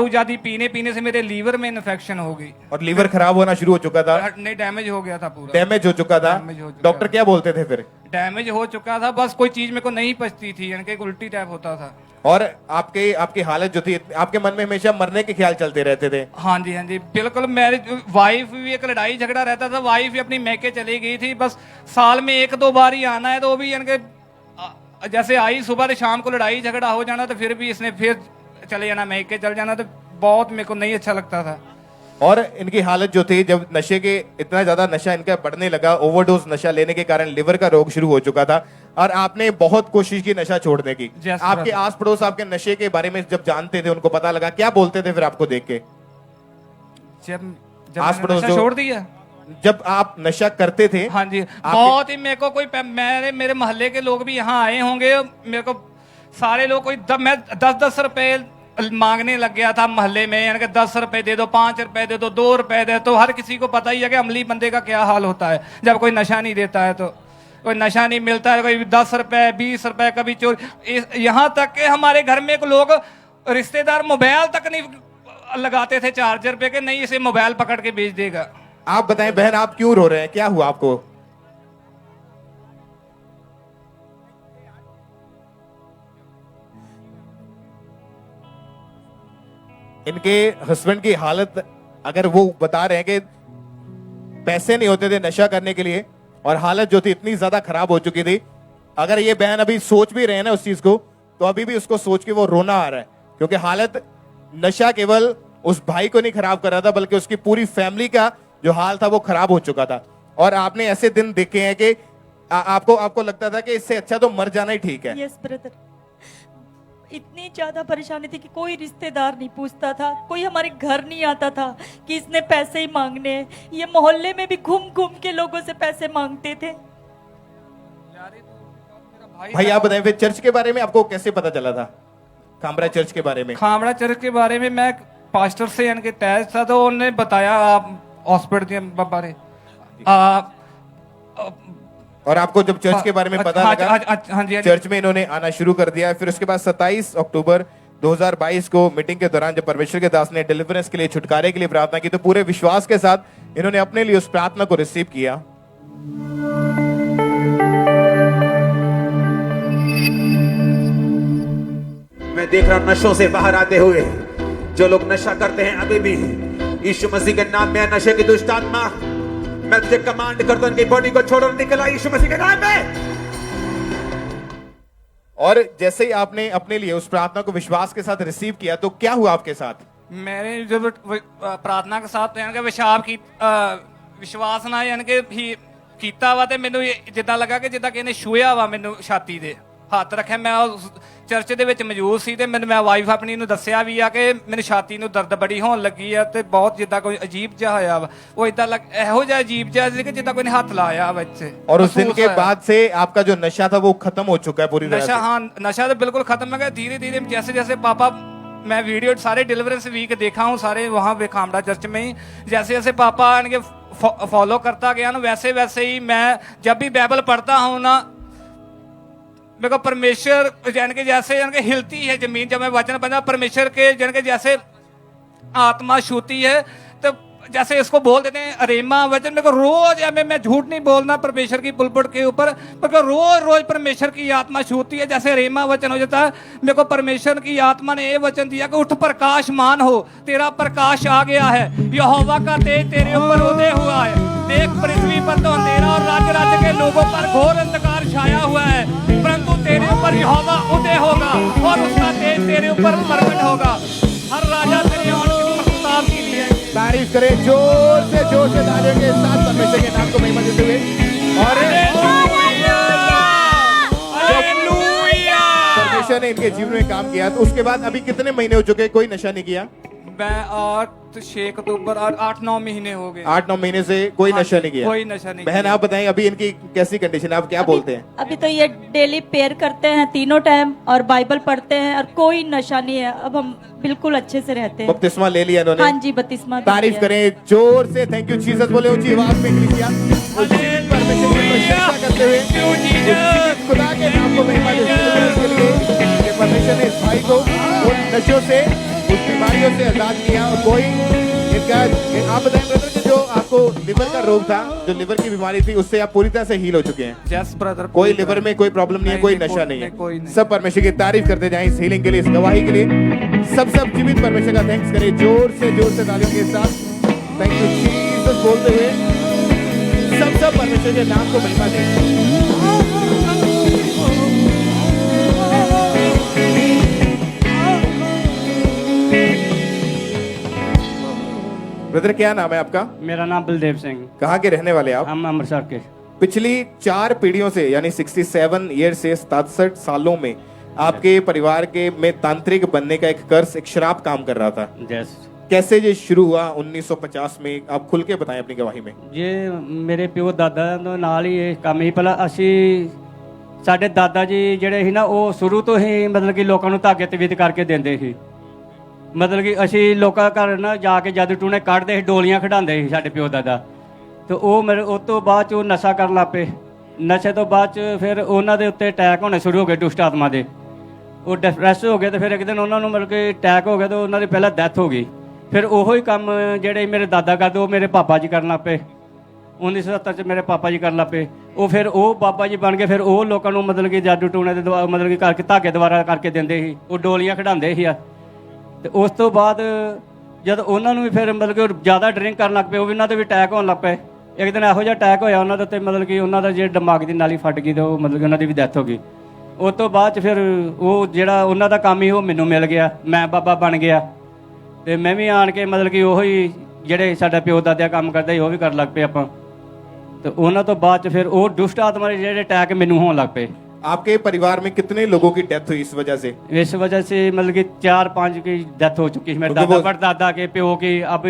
ज्यादा पीने से मेरे लीवर में इन्फेक्शन हो गई और लीवर खराब होना शुरू हो चुका था? नहीं, डैमेज हो गया था पूरा। डैमेज हो चुका था? डॉक्टर क्या बोलते थे फिर? डैमेज हो चुका था, बस कोई चीज मेरे को नहीं पचती थी, यानी कि उल्टी टाइप होता था। और आपकी हालत जो थी, आपके मन में हमेशा मरने के ख्याल चलते रहते थे? हाँ जी, हाँ जी, बिल्कुल। मेरी वाइफ भी एक लड़ाई झगड़ा रहता था, वाइफ भी अपनी मैके चली गई थी, बस साल में 1-2 बार ही आना है, तो वो भी यानी कि जैसे आई सुबह से शाम को लड़ाई झगड़ा हो जाना, तो फिर भी इसने फिर चले जाना, मैके चल जाना, तो बहुत मेरे को नहीं अच्छा लगता था। और इनकी हालत जो थी, जब नशे के इतना ज्यादा नशा इनका बढ़ने लगा, ओवरडोज नशा लेने के कारण लिवर का रोग शुरू हो चुका था, और आपने बहुत कोशिश की नशा छोड़ने की। Yes, आपके brother. आस पड़ोस आपके नशे के बारे में जब जानते थे, उनको पता लगा, क्या बोलते थे फिर आपको देख के? जब जब आस मैंने पड़ोस नशा जो- छोड़ दिया। जब आप नशा करते थे, हाँ जी, बहुत ही मेरे को कोई मेरे मोहल्ले के लोग भी यहाँ आए होंगे, मेरे को सारे लोग कोई मैं 10-10 रुपए मांगने लग गया था मोहल्ले में, यानी कि 10 रुपए दे दो, 5 रुपए दे दो, 2 रुपए दे दो। हर किसी को पता ही है कि अमली बंदे का क्या हाल होता है जब कोई नशा नहीं देता है। तो कोई नशा नहीं मिलता है, कोई 10 रुपए 20 रुपए कभी चोरी। यहाँ तक कि हमारे घर में एक लोग रिश्तेदार मोबाइल तक नहीं लगाते थे चार्जर पे, कि नहीं इसे मोबाइल पकड़ के बेच देगा। आप बताएं बहन, आप क्यों रो रहे हैं? क्या हुआ आपको? इनके हस्बैंड की हालत, अगर वो बता रहे हैं कि पैसे नहीं होते थे नशा करने के लिए, और हालत जो थी इतनी ज्यादा खराब हो चुकी थी, अगर ये बहन अभी सोच भी रहे हैं ना उस चीज को, तो अभी भी उसको सोच के वो रोना आ रहा है, क्योंकि हालत, नशा केवल उस भाई को नहीं खराब कर रहा था, बल्कि उसकी पूरी फैमिली का जो हाल था वो खराब हो चुका था। और आपने ऐसे दिन देखे हैं कि आपको लगता था कि इससे अच्छा तो मर जाना ही ठीक है। यस ब्रदर, इतनी ज्यादा परेशानी थी कि कोई रिश्तेदार नहीं पूछता था, कोई हमारे घर नहीं आता था कि इसने पैसे ही मांगने हैं। ये मोहल्ले में भी घूम घूम के लोगों से पैसे मांगते थे। भाई आप बताएं फिर चर्च के बारे में आपको कैसे पता चला था? खामड़ा चर्च के बारे में? खामड़ा चर्च के बारे में मैं पास्टर से यानी कि तैज था, तो उन्होंने बताया आप हॉस्पिटल के बारे। और आपको जब चर्च के बारे में पता लगा, हाँ जी, चर्च में इन्होंने आना शुरू कर दिया। फिर उसके बाद 27 अक्टूबर 2022 को मीटिंग के दौरान जब परमेश्वर के दास ने डिलीवरेंस के लिए, छुटकारे के लिए प्रार्थना की, तो पूरे विश्वास के साथ इन्होंने अपने लिए उस प्रार्थना को रिसीव किया। मैं देख रहा हूं नशों से बाहर आते हुए जो लोग नशा करते हैं अभी भी, यीशु मसीह के नाम में नशे की दुष्ट आत्मा, मैं तुझे कमांड करता हूं इनकी बॉडी को छोड़ो, निकला यीशु मसीह के नाम में। और जैसे ही आपने अपने लिए उस प्रार्थना को विश्वास के साथ रिसीव किया, तो क्या हुआ आपके साथ? मैंने जब प्रार्थना के साथ यानी कि पेशाब की विश्वास ना यानी कि ਕੀਤਾ ਵਾ, ਤੇ ਮੈਨੂੰ ਜਿੱਦਾਂ ਲੱਗਾ ਕਿ ਜਿੱਦਾਂ ਕਿਸੇ ਨੇ ਛੂਹਿਆ ਵਾ ਮੈਨੂੰ ਛਾਤੀ ਦੇ, ਹੱਥ ਰੱਖਿਆ। ਮੈਂ ਉਸ ਚਰਚ ਦੇ ਵਿੱਚ ਮੌਜੂਦ ਸੀ, ਤੇ ਮੈਂ ਵਾਈਫ ਆਪਣੀ ਨੂੰ ਦੱਸਿਆ ਵੀ ਆ ਕਿ ਮੈਨੂੰ ਛਾਤੀ ਨੂੰ ਦਰਦ ਬੜੀ ਹੋਣ ਲੱਗੀ ਆ, ਤੇ ਬਹੁਤ ਜਿੱਦਾਂ ਕੋਈ ਅਜੀਬ ਜਿਹਾ ਹੋਇਆ ਵਾ। ਉਹ ਇਦਾਂ ਇਹੋ ਜਿਹਾ ਅਜੀਬ ਜਿਹਾ ਸੀ ਕਿ ਜਿੱਦਾਂ ਕੋਈ ਨੇ ਹੱਥ ਲਾਇਆ ਵਾ ਇੱਥੇ। और उस दिन के बाद से आपका जो नशा था वो खत्म हो चुका है पूरी तरह नशा? से? हाँ, नशा तो बिल्कुल खत्म है। धीरे धीरे जैसे जैसे पापा, मैं वीडियो सारे डिलीवरेंस वीक देखा हूँ सारे वहाँ खामड़ा चर्च में ही, जैसे जैसे पापा इनके फॉलो करता गया ना, वैसे वैसे ही मैं जब भी बाइबल पढ़ता हूँ ना, मेरे को परमेश्वर यानी कि जैसे यानी कि हिलती है जमीन जब मैं वचन पढ़ता, परमेश्वर के यानी कि जैसे आत्मा छूती है, तो जैसे इसको बोल देते हैं अरेमा वचन। मेरे को रोज मैं झूठ नहीं बोलना परमेश्वर की पुलपट के ऊपर, मेरे को रोज रोज परमेश्वर की आत्मा छूती है, जैसे अरेमा वचन हो जाता है। मेरे को परमेश्वर की आत्मा ने ये वचन दिया कि उठ प्रकाशमान हो, तेरा प्रकाश आ गया है, यहोवा का तेज तेरे ऊपर उदय हुआ है। देख पृथ्वी पर तो अंधेरा और राज्य राज्य के लोगों पर घोर अंधकार छाया हुआ है, परंतु तेरे ऊपर यहोवा उदय होगा और उसका तेज तेरे ऊपर प्रकट होगा। हर राजा तेरे प्रताप के लिए तारीफ करें जोर से तालियों के साथ परमेश्वर के नाम को महिमा देते हुए। और परमेश्वर ने इनके जीवन में काम किया, तो उसके बाद अभी कितने महीने हो चुके कोई नशा नहीं किया? मैं 6 अक्टूबर 8-9 महीने हो गए। 8-9 महीने से कोई नशा नहीं किया? कोई नशा नहीं। बहन आप बताएं अभी इनकी कैसी कंडीशन है, आप क्या बोलते हैं? अभी तो ये डेली प्रेयर करते हैं तीनों टाइम और बाइबल पढ़ते हैं और कोई नशा नहीं है। अब हम बिल्कुल अच्छे से रहते हैं। बपतिस्मा ले लिया इन्होंने? हाँ जी, बपतिस्मा भी तारीफ लिया। करें जोर से, थैंक यू जीसस बोले ऊंची आवाज में कलीसिया परमेश्वर की प्रशंसा करते हुए खुदा के नाम को महिमा देते हुए इसके लिए कि परमेश्वर ने इस भाई को उन नशों से, उस बीमारियों से आजाद किया। और कोई इनका, आप बताएं ब्रदर कि जो आपको लिवर का रोग था, जो लिवर की बीमारी थी, उससे आप पूरी तरह से हील हो चुके हैं? यस ब्रदर, कोई लिवर में कोई प्रॉब्लम नहीं है, कोई नशा नहीं है। सब परमेश्वर की तारीफ करते जाएं इस हीलिंग के लिए, इस गवाही के लिए। सब जीवित परमेश्वर का थैंक्स करें जोर से तालियों के साथ। थैंक यू जीसस बोलते हुए सब परमेश्वर के नाम को महिमा दें। ब्रदर क्या नाम है आपका? मेरा नाम बलदेव सिंह। कहाँ के रहने वाले आप? हम अमृतसर के। पिछली 4 पीढ़ियों से यानी 67 ईयर से 67 सालों में आपके परिवार के में तांत्रिक बनने का एक कर्स, एक श्राप काम कर रहा था। जैस कैसे ये शुरू हुआ 1950 में? आप खुल के बताएं अपनी गवाही में। ये ਮੇਰੇ ਪਿਓ ਦਾਦਾ ਦੇ ਨਾਲ ਹੀ ਇਹ ਕੰਮ ਹੀ ਪਹਿਲਾਂ ਅਸੀਂ ਸਾਡੇ ਦਾਦਾ ਜੀ ਜਿਹੜੇ ਸੀ ਨਾ ਉਹ ਸ਼ੁਰੂ ਤੋਂ ਹੀ ਮਤਲਬ ਕਿ ਲੋਕਾਂ ਨੂੰ ਧਾਗੇ ਤਵੀਤ ਕਰਕੇ ਦਿੰਦੇ ਸੀ। ਮਤਲਬ ਕਿ ਅਸੀਂ ਲੋਕਾਂ ਘਰ ਨਾ ਜਾ ਕੇ ਜਾਦੂ ਟੂਣੇ ਕੱਢਦੇ ਸੀ, ਡੋਲੀਆਂ ਖਿਡਾਉਂਦੇ ਸੀ ਸਾਡੇ ਪਿਓ ਦਾਦਾ। ਤੇ ਉਹ ਮੇਰੇ ਉਸ ਤੋਂ ਬਾਅਦ ਚ ਉਹ ਨਸ਼ਾ ਕਰਨ ਲੱਗ ਪਏ। ਨਸ਼ੇ ਤੋਂ ਬਾਅਦ ਚ ਫਿਰ ਉਹਨਾਂ ਦੇ ਉੱਤੇ ਅਟੈਕ ਹੋਣੇ ਸ਼ੁਰੂ ਹੋ ਗਏ ਦੁਸ਼ਟ ਆਤਮਾ ਦੇ। ਉਹ ਡਿਪਰੈਸ ਹੋ ਗਏ ਤੇ ਫਿਰ ਇੱਕ ਦਿਨ ਉਹਨਾਂ ਨੂੰ ਮਤਲਬ ਕਿ ਅਟੈਕ ਹੋ ਗਿਆ ਤੇ ਉਹਨਾਂ ਦੀ ਪਹਿਲਾਂ ਡੈਥ ਹੋ ਗਈ। ਫਿਰ ਉਹੋ ਹੀ ਕੰਮ ਜਿਹੜੇ ਮੇਰੇ ਦਾਦਾ ਕਰਦੇ ਉਹ ਮੇਰੇ ਪਾਪਾ ਜੀ ਕਰਨ ਲੱਗ ਪਏ। 1970 ਚ ਮੇਰੇ ਪਾਪਾ ਜੀ ਕਰਨ ਲੱਗ ਪਏ। ਉਹ ਫਿਰ ਉਹ ਬਾਬਾ ਜੀ ਬਣ ਕੇ ਫਿਰ ਉਹ ਲੋਕਾਂ ਨੂੰ ਮਤਲਬ ਕਿ ਜਾਦੂ ਟੂਣੇ ਦੇ ਮਤਲਬ ਕਿ ਕਰਕੇ ਧਾਗੇ ਦੁਆਰਾ ਕਰਕੇ ਦਿੰਦੇ ਸੀ। ਉਹ ਡੋਲੀਆਂ ਖਿਡਾਉਂਦੇ ਸੀ ਆ। ਤੇ ਉਸ ਤੋਂ ਬਾਅਦ ਜਦ ਉਹਨਾਂ ਨੂੰ ਵੀ ਫਿਰ ਮਤਲਬ ਕਿ ਉਹ ਜ਼ਿਆਦਾ ਡਰਿੰਕ ਕਰਨ ਲੱਗ ਪਏ, ਉਹ ਵੀ ਉਹਨਾਂ 'ਤੇ ਵੀ ਅਟੈਕ ਹੋਣ ਲੱਗ ਪਏ। ਇੱਕ ਦਿਨ ਇਹੋ ਜਿਹਾ ਅਟੈਕ ਹੋਇਆ ਉਹਨਾਂ ਦੇ ਉੱਤੇ ਮਤਲਬ ਕਿ ਉਹਨਾਂ ਦਾ ਜੇ ਦਿਮਾਗ ਦੀ ਨਾਲੀ ਫਟ ਗਈ ਤੇ ਉਹ ਮਤਲਬ ਕਿ ਉਹਨਾਂ ਦੀ ਵੀ ਡੈਥ ਹੋ ਗਈ। ਉਸ ਤੋਂ ਬਾਅਦ 'ਚ ਫਿਰ ਉਹ ਜਿਹੜਾ ਉਹਨਾਂ ਦਾ ਕੰਮ ਹੀ ਉਹ ਮੈਨੂੰ ਮਿਲ ਗਿਆ, ਮੈਂ ਬਾਬਾ ਬਣ ਗਿਆ। ਤੇ ਮੈਂ ਵੀ ਆਣ ਕੇ ਮਤਲਬ ਕਿ ਉਹੀ ਜਿਹੜੇ ਸਾਡਾ ਪਿਓ ਦਾਦਿਆ ਕੰਮ ਕਰਦਾ ਸੀ ਉਹ ਵੀ ਕਰਨ ਲੱਗ ਪਏ ਆਪਾਂ। ਤੇ ਉਹਨਾਂ ਤੋਂ ਬਾਅਦ 'ਚ ਫਿਰ ਉਹ ਦੁਸ਼ਟ ਆਤਮਾ ਦੇ ਜਿਹੜੇ ਅਟੈਕ ਮੈਨੂੰ ਹੋਣ ਲੱਗ ਪਏ। आपके परिवार में कितने लोगों की डेथ हुई इस वजह से? इस वजह से मतलब कि 4-5 की डेथ हो चुकी है। मेरे दादा परदादा के प्यो की। अब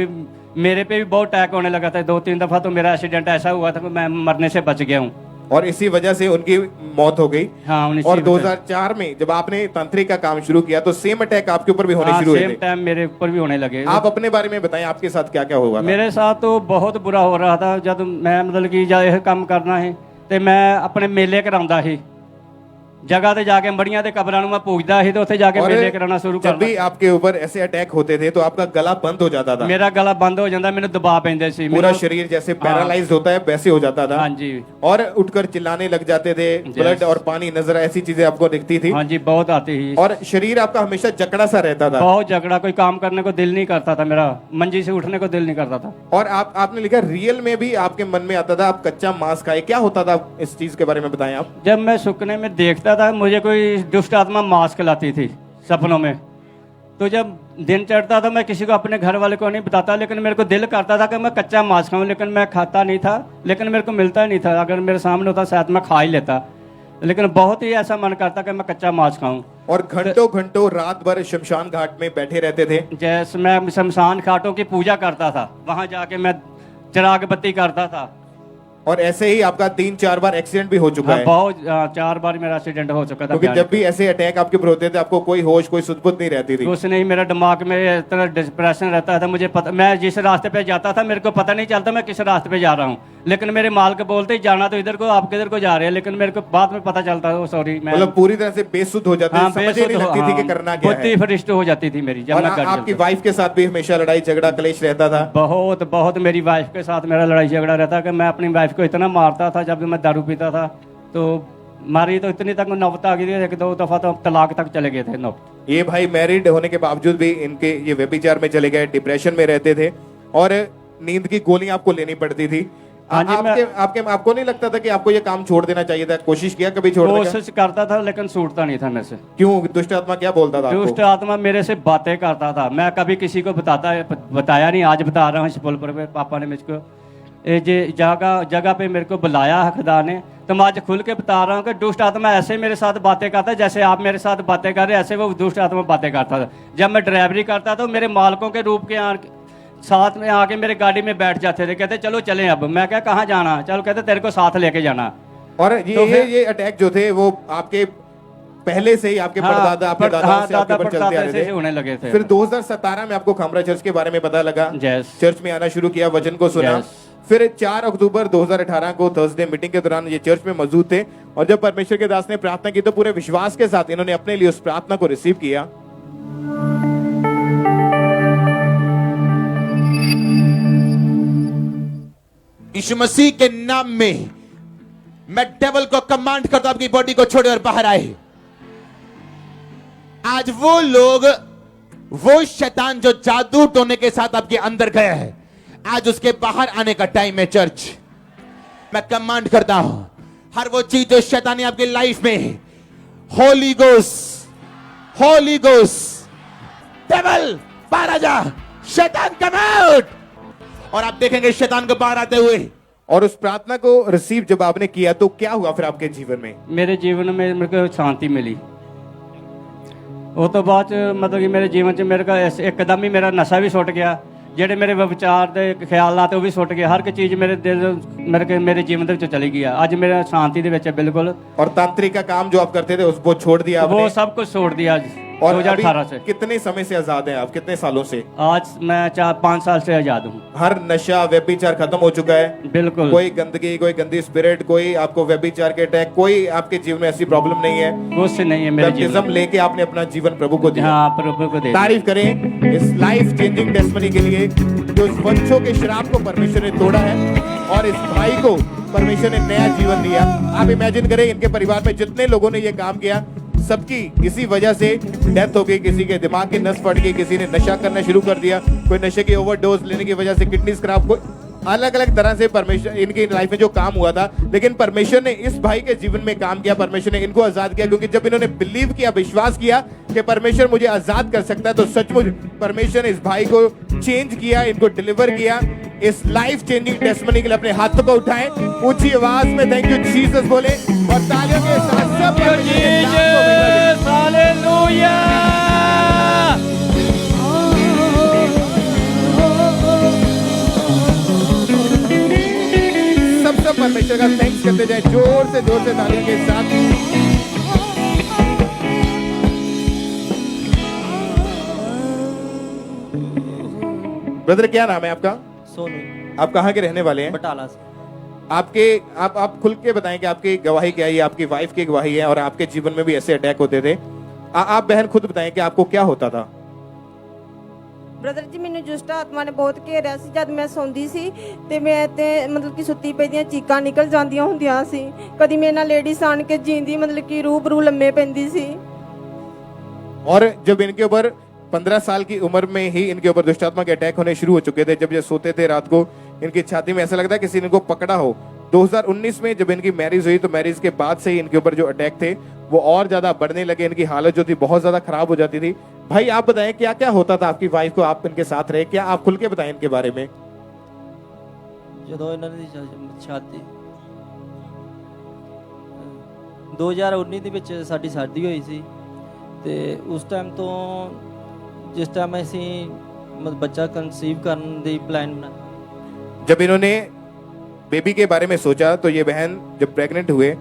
मेरे पे भी बहुत अटैक होने लगा था। 2-3 दफा तो मेरा एक्सीडेंट ऐसा हुआ था कि मैं मरने से बच गया हूँ। और इसी वजह से उनकी मौत हो गई। हाँ, और 2004 में जब आपने तांत्रिक का काम शुरू किया तो सेम अटैक आपके ऊपर भी होने शुरू हुए थे। सेम टाइम मेरे ऊपर भी होने लगे। आप अपने बारे में बताएं, आपके साथ क्या क्या हुआ? मेरे साथ तो बहुत बुरा हो रहा था। जब मैं मतलब कि जब यह काम करना है तो मैं अपने मेले कराਉਂਦਾ ਸੀ। जगह ते जाके मड़ियां ते कबरां ਨੂੰ मैं पूजदा ਸੀ ਤੇ ਉੱਥੇ ਜਾ ਕੇ ਮੇਲੇ ਕਰਾਉਣਾ ਸ਼ੁਰੂ जब भी आपके ऊपर ऐसे अटैक होते थे तो आपका गला बंद हो जाता था। मेरा गला बंद हो जाता, मैंने दबाव पैंदे ਸੀ। पूरा शरीर जैसे पैरालाइज होता है वैसे हो जाता था। हाँ जी। और उठकर चिल्लाने लग जाते थे, ब्लड और पानी नजर, ऐसी चीजें आपको दिखती थी। हाँ जी, बहुत आती थी। और शरीर आपका हमेशा जकड़ा सा रहता था। बहुत जकड़ा, कोई काम करने को दिल नहीं करता था मेरा, मंजी से उठने को दिल नहीं करता था। और आपने लिखा रियल में भी आपके मन में आता था आप कच्चा मांस खाए, क्या होता था इस चीज के बारे में बताएं आप। जब मैं सुपने में देखता था मुझे कोई दुष्ट आत्मा मांस खिलाती थी सपनों में। तो जब दिन चढ़ता था मैं किसी को, अपने घर वाले को नहीं बताता, लेकिन मेरे को दिल करता था कि मैं कच्चा मांस खाऊं, लेकिन मैं खाता नहीं था, लेकिन मेरे को मिलता नहीं था। अगर मेरे सामने होता शायद मैं खा ही लेता, लेकिन बहुत ही ऐसा मन करता कि मैं कच्चा मांस खाऊं। और घंटों घंटों रात भर शमशान घाट में बैठे रहते थे। जैसे मैं शमशान घाटों की पूजा करता था, वहां जाके मैं चिराग बत्ती करता था। और ऐसे ही आपका 3-4 बार एक्सीडेंट भी हो चुका है। बहुत 4 बार मेरा एक्सीडेंट हो चुका था। क्योंकि जब भी ऐसे अटैक आपके ऊपर होते थे आपको कोई होश, कोई सुध-बुध नहीं रहती थी। कुछ नहीं, मेरा दिमाग में इतना डिप्रेशन रहता था। मुझे पता, मैं जिस रास्ते पे जाता था मेरे को पता नहीं चलता मैं किस रास्ते पे जा रहा हूँ, लेकिन मेरे मालिक बोलते ही जाना तो इधर को, आप किधर को जा रहे हैं, लेकिन मेरे को बाद में पता चलता था। सॉरी, मैं मतलब पूरी तरह से बेसुध हो जाते थे, समझ ही नहीं लगती थी कि करना क्या है। बुद्धि भ्रष्ट हो जाती थी मेरी। जब मैं आपकी वाइफ के साथ भी हमेशा लड़ाई झगड़ा क्लेश रहता था। बहुत बहुत मेरी वाइफ के साथ मेरा लड़ाई झगड़ा रहता कि मैं अपनी वाइफ को इतना मारता था। जब मैं दारू पीता था तो मारी तो इतनी तक नौबत आ गई थी, 1-2 दफा तो तलाक तक चले गए थे नौबत। ये भाई मैरिड होने के बावजूद भी इनके ये व्यभिचार में चले गए, डिप्रेशन में रहते थे और नींद की गोलियां आपको लेनी पड़ती थी। आपको नहीं लगता था कि आपको ये काम छोड़ देना चाहिए था? कोशिश किया कभी छोड़ने का? कोशिश करता था लेकिन छूटता नहीं था मेरे से। क्यों? दुष्ट आत्मा क्या बोलता था? दुष्ट आत्मा मेरे से बातें करता था। मैं कभी किसी को बताया नहीं, आज बता रहा हूँ इस पुल पर। पापा ने मुझको जगह पे मेरे को बुलाया है खुदा ने, तो मैं आज खुल के बता रहा हूँ कि दुष्ट आत्मा ऐसे मेरे साथ बातें करता है जैसे आप मेरे साथ बातें कर रहे, ऐसे वो दुष्ट आत्मा बातें करता था। जब मैं ड्राइवरी करता था मेरे मालकों के रूप के साथ में आके मेरे गाड़ी में बैठ जाते थे, कहते चलो चलें अब। मैं क्या, कहाँ जाना? चलो, कहते तेरे को साथ लेके जाना। और ये अटैक जो थे वो आपके पहले से ही आपके परदादा, आपके दादा से आपके ऊपर चलते आ रहे थे, होने लगे थे। फिर 2017 में आपको खामरा चर्च के बारे में पता लगा, चर्च में आना शुरू किया, वचन को सुना। फिर 4 अक्टूबर 2018 को थर्सडे मीटिंग के दौरान ये चर्च में मौजूद थे और जब परमेश्वर के दास ने प्रार्थना की तो पूरे विश्वास के साथ इन्होंने अपने लिए उस प्रार्थना को रिसीव किया। यीशु मसीह के नाम में मैं डेविल को कमांड करता हूं आपकी बॉडी को छोड़े और बाहर आए। आज वो लोग, वो शैतान जो जादू टोने के साथ आपके अंदर गया है, आज उसके बाहर आने का टाइम है। चर्च, मैं कमांड करता हूं हर वो चीज जो शैतानी आपकी लाइफ में, होली गोस्ट, डेविल बाहर आ जा, शैतान कम आउट। और आप देखेंगे शैतान को बाहर आते हुए और उस प्रार्थना को रिसीव जब आपने किया तो क्या हुआ फिर आपके जीवन में? ਮੇਰੇ ਜੀਵਨ में मेरे को शांति मिली। ਉਹ ਤੋਂ ਬਾਅਦ 'ਚ ਮਤਲਬ ਕਿ ਮੇਰੇ ਜੀਵਨ 'ਚ ਮੇਰੇ ਕੋਲ ਇੱਕਦਮ ਹੀ ਮੇਰਾ ਨਸ਼ਾ ਵੀ ਛੁੱਟ ਗਿਆ, ਜਿਹੜੇ ਮੇਰੇ ਵਿਚਾਰ ਦੇ ਖਿਆਲਾਤ ਉਹ ਵੀ ਛੁੱਟ ਗਏ, ਹਰ ਇੱਕ ਚੀਜ਼ ਮੇਰੇ ਦਿਲ ਮੇਰੇ ਜੀਵਨ ਦੇ ਵਿੱਚ ਚਲੀ ਗਈ ਆ। ਅੱਜ ਮੇਰਾ ਸ਼ਾਂति ਦੇ ਵਿੱਚ ਹੈ बिल्कुल। और तांत्रिक का काम जो आप करते थे उसको छोड़ दिया वो आपने? सब कुछ छोड़ दिया आज और 2018 से। अभी कितने समय से आजाद हैं आप, कितने सालों से? आज मैं 4-5 साल से आजाद हूँ। हर नशा व्यभिचार खत्म हो चुका है? बिल्कुल। कोई गंदगी, कोई गंदी स्पिरिट, कोई आपको व्यभिचार के अटैक, कोई आपके जीवन में ऐसी प्रॉब्लम नहीं है? कुछ नहीं है मेरे जीवन बैप्टिज्म में। लेके आपने अपना जीवन प्रभु को दिया। हाँ, प्रभु को दे। तारीफ करें इस लाइफ चेंजिंग टेस्टमनी के लिए, जो इस वंशों के श्राप को परमेश्वर ने तोड़ा है और इस भाई को परमेश्वर ने नया जीवन दिया। आप इमेजिन करें इनके परिवार में जितने लोगों ने ये काम किया, सबकी इसी वजह से डेथ हो गई। किसी के दिमाग की नस फट गई, किसी ने नशा करना शुरू कर दिया, कोई नशे की ओवरडोज लेने की वजह से किडनी खराब, कोई अलग अलग तरह से परमेश्वर इनकी लाइफ में जो काम हुआ था। लेकिन परमेश्वर ने इस भाई के जीवन में काम किया, परमेश्वर ने इनको आजाद किया, क्योंकि जब इन्होंने बिलीव किया, विश्वास किया कि परमेश्वर मुझे आजाद कर सकता है, तो सचमुच परमेश्वर ने इस भाई को चेंज किया, इनको डिलीवर किया। इस लाइफ चेंजिंग टेस्टमनी के लिए अपने हाथों को उठाएं, ऊंची आवाज में थैंक यू जीसस बोले और तालियों के साथ सब हालेलुया। सब परमेश्वर का थैंक्स करते जाए जोर से तालियों के साथ। ब्रदर क्या नाम है आपका? सोनू। आप कहाँ के रहने वाले हैं? बटाला से। आप खुल के बताएं कि आपकी गवाही क्या है? आपकी वाइफ की गवाही है और आपके जीवन में भी ऐसे अटैक होते थे। आप बहन खुद बताएं कि आपको क्या होता था? ਬ੍ਰਦਰ ਜੀ ਮੈਨੂੰ ਦੁਸ਼ਟ ਆਤਮਾ ਨੇ ਬਹੁਤ ਘੇਰਿਆ ਸੀ। ਜਦ ਮੈਂ ਸੌਂਦੀ ਸੀ ਤੇ ਮੈਂ ਤੇ ਮਤਲਬ ਕਿ ਸੁੱਤੀ ਪਈ ਦੀਆਂ ਚੀਕਾਂ ਨਿਕਲ ਜਾਂਦੀਆਂ ਹੁੰਦੀਆਂ ਸੀ। ਕਦੀ ਮੇਰੇ ਨਾਲ ਲੇਡੀਜ਼ ਆਣ ਕੇ ਜੀਂਦੀ ਮਤਲਬ ਕਿ ਰੂਬਰੂ ਲੰਮੇ ਪੈਂਦੀ ਸੀ। और जब इनके ऊपर 15 साल की उम्र में ही इनके ऊपर दुष्ट आत्मा के अटैक होने शुरू हो चुके थे। जब ये सोते थे रात को इनकी छाती में ऐसा लगता है किसी ने इनको पकड़ा हो। 2019 में जब इनकी मैरिज हुई तो मैरिज के बाद से ही इनके ऊपर जो अटैक थे वो और ज्यादा बढ़ने लगे। इनकी हालत जो थी बहुत ज्यादा खराब हो जाती थी। भाई आप बताएं क्या क्या होता था आपकी वाइफ को, आप इनके साथ रहे, क्या आप खुल के बताएं इनके बारे में? ਜਦੋਂ ਇਹਨਾਂ ਦੀ ਸ਼ਾਦੀ 2019 ਦੇ ਵਿੱਚ ਸਾਡੀ ਸ਼ਾਦੀ ਹੋਈ ਸੀ ਤੇ ਉਸ ਟਾਈਮ ਤੋਂ ਜਿਸ ਟਾਈਮ ਅਸੀਂ ਬੱਚਾ ਕਨਸੀਵ ਕਰਨ ਦੀ ਪਲਾਨ ਬਣਾ। जब इन्होंने बेबी के बारे में सोचा तो ये बहन जब प्रेग्नेंट हुए,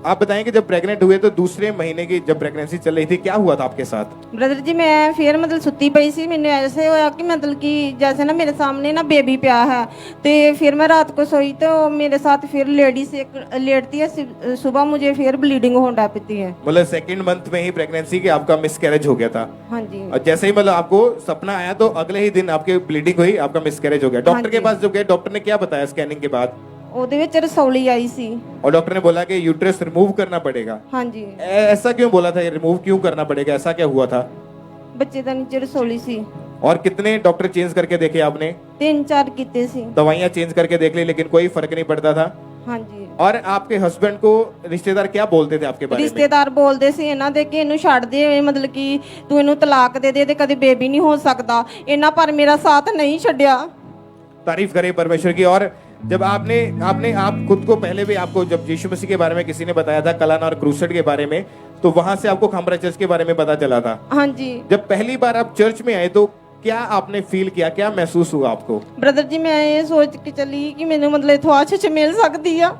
आप बताएं कि जब प्रेग्नेंट हुए तो दूसरे महीने की जब प्रेगनेंसी चल रही थी क्या हुआ था आपके साथ? ਬ੍ਰਦਰ ਜੀ ਮੈਂ ਫਿਰ ਮਤਲਬ ਸੁੱਤੀ ਪਈ ਸੀ। ਮੈਨੂੰ ਐਸੇ ਹੋਇਆ ਕਿ ਮਤਲਬ कि जैसे ना मेरे सामने ना बेबी पिया है। तो फिर मैं रात को सोई तो मेरे साथ फिर लेडीज एक लेटती है। सुबह मुझे फिर ब्लीडिंग होने लगती है। मतलब सेकंड मंथ में ही प्रेगनेंसी के आपका मिसकैरेज हो गया था? हाँ जी। और जैसे ही मतलब आपको सपना आया तो अगले ही दिन आपके ब्लीडिंग हुई, आपका मिसकैरेज हो गया। डॉक्टर के पास जब गए डॉक्टर ने क्या बताया स्कैनिंग के बाद? ਉਹਦੇ ਵਿੱਚ ਰਸੌਲੀ ਆਈ ਸੀ और डॉक्टर ने बोला कि यूट्रस रिमूव करना पड़ेगा। हाँ जी। ऐसा क्यों बोला था, ये रिमूव क्यों करना पड़ेगा, ऐसा क्या हुआ था? ਬੱਚੇ ਦਾ ਨੀਚੇ ਰਸੌਲੀ ਸੀ। और कितने डॉक्टर चेंज करके देखे आपने? 3-4 ਕੀਤੇ ਸੀ। दवाइयां चेंज करके देख ली लेकिन कोई फर्क नहीं पड़ता था? हाँ जी। और आपके हस्बैंड को रिश्तेदार क्या बोलते थे आपके बारे में? ਰਿਸ਼ਤੇਦਾਰ ਬੋਲਦੇ ਸੀ ਇਹਨਾਂ ਦੇ ਕਿ ਇਹਨੂੰ ਛੱਡ ਦੇ, ਮਤਲਬ ਕਿ ਤੂੰ ਇਹਨੂੰ ਤਲਾਕ ਦੇ ਦੇ ਤੇ ਕਦੇ ਬੇਬੀ ਨਹੀਂ ਹੋ ਸਕਦਾ। ਇਹਨਾਂ ਪਰ ਮੇਰਾ ਸਾਥ ਨਹੀਂ ਛੱਡਿਆ। तारीफ करें परमेश्वर की। और जब आप खुद को पहले भी आपको जब यीशु मसीह के बारे में किसी ने बताया था कलान और क्रूसेड के बारे में, तो वहां से आपको खमरा चर्च के बारे में पता चला था। हाँ जी। जब पहली बार आप चर्च में आए तो क्या आपने फील किया, क्या महसूस हुआ आपको? ब्रदर जी मैं ये सोच के चली कि मैंने मतलब इथों आशीष मिल सकती है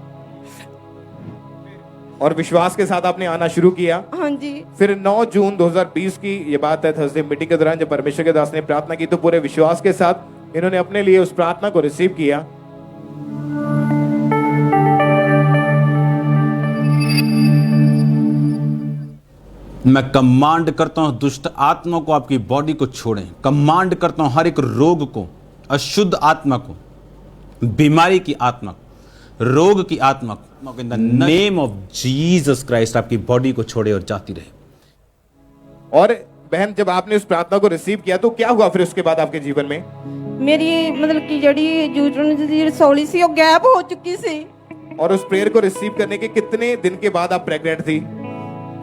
और विश्वास के साथ आपने आना शुरू किया। हाँ जी। फिर 9 जून 2020 की ये बात है, थर्सडे मीटिंग के दौरान जब परमेश्वर के दास ने प्रार्थना की तो पूरे विश्वास के साथ इन्होंने अपने लिए उस प्रार्थना को रिसीव किया। मैं कमांड करता हूं दुष्ट आत्मा को आपकी बॉडी को छोड़ें। कमांड करता हूं हर एक रोग को, अशुद्ध आत्मा को, बीमारी की आत्मा को, रोग की आत्मा को, in the name of Jesus Christ आपकी बॉडी को छोड़े और जाती रहे। और बहन जब आपने उस प्रार्थना को रिसीव किया तो क्या हुआ फिर उसके बाद आपके जीवन में? मेरी मतलब कि जड़ी यूट्रस दी रसौली सी वो गैप हो चुकी सी। और उस प्रेयर को रिसीव करने के कितने दिन के बाद आप प्रेग्नेंट थी?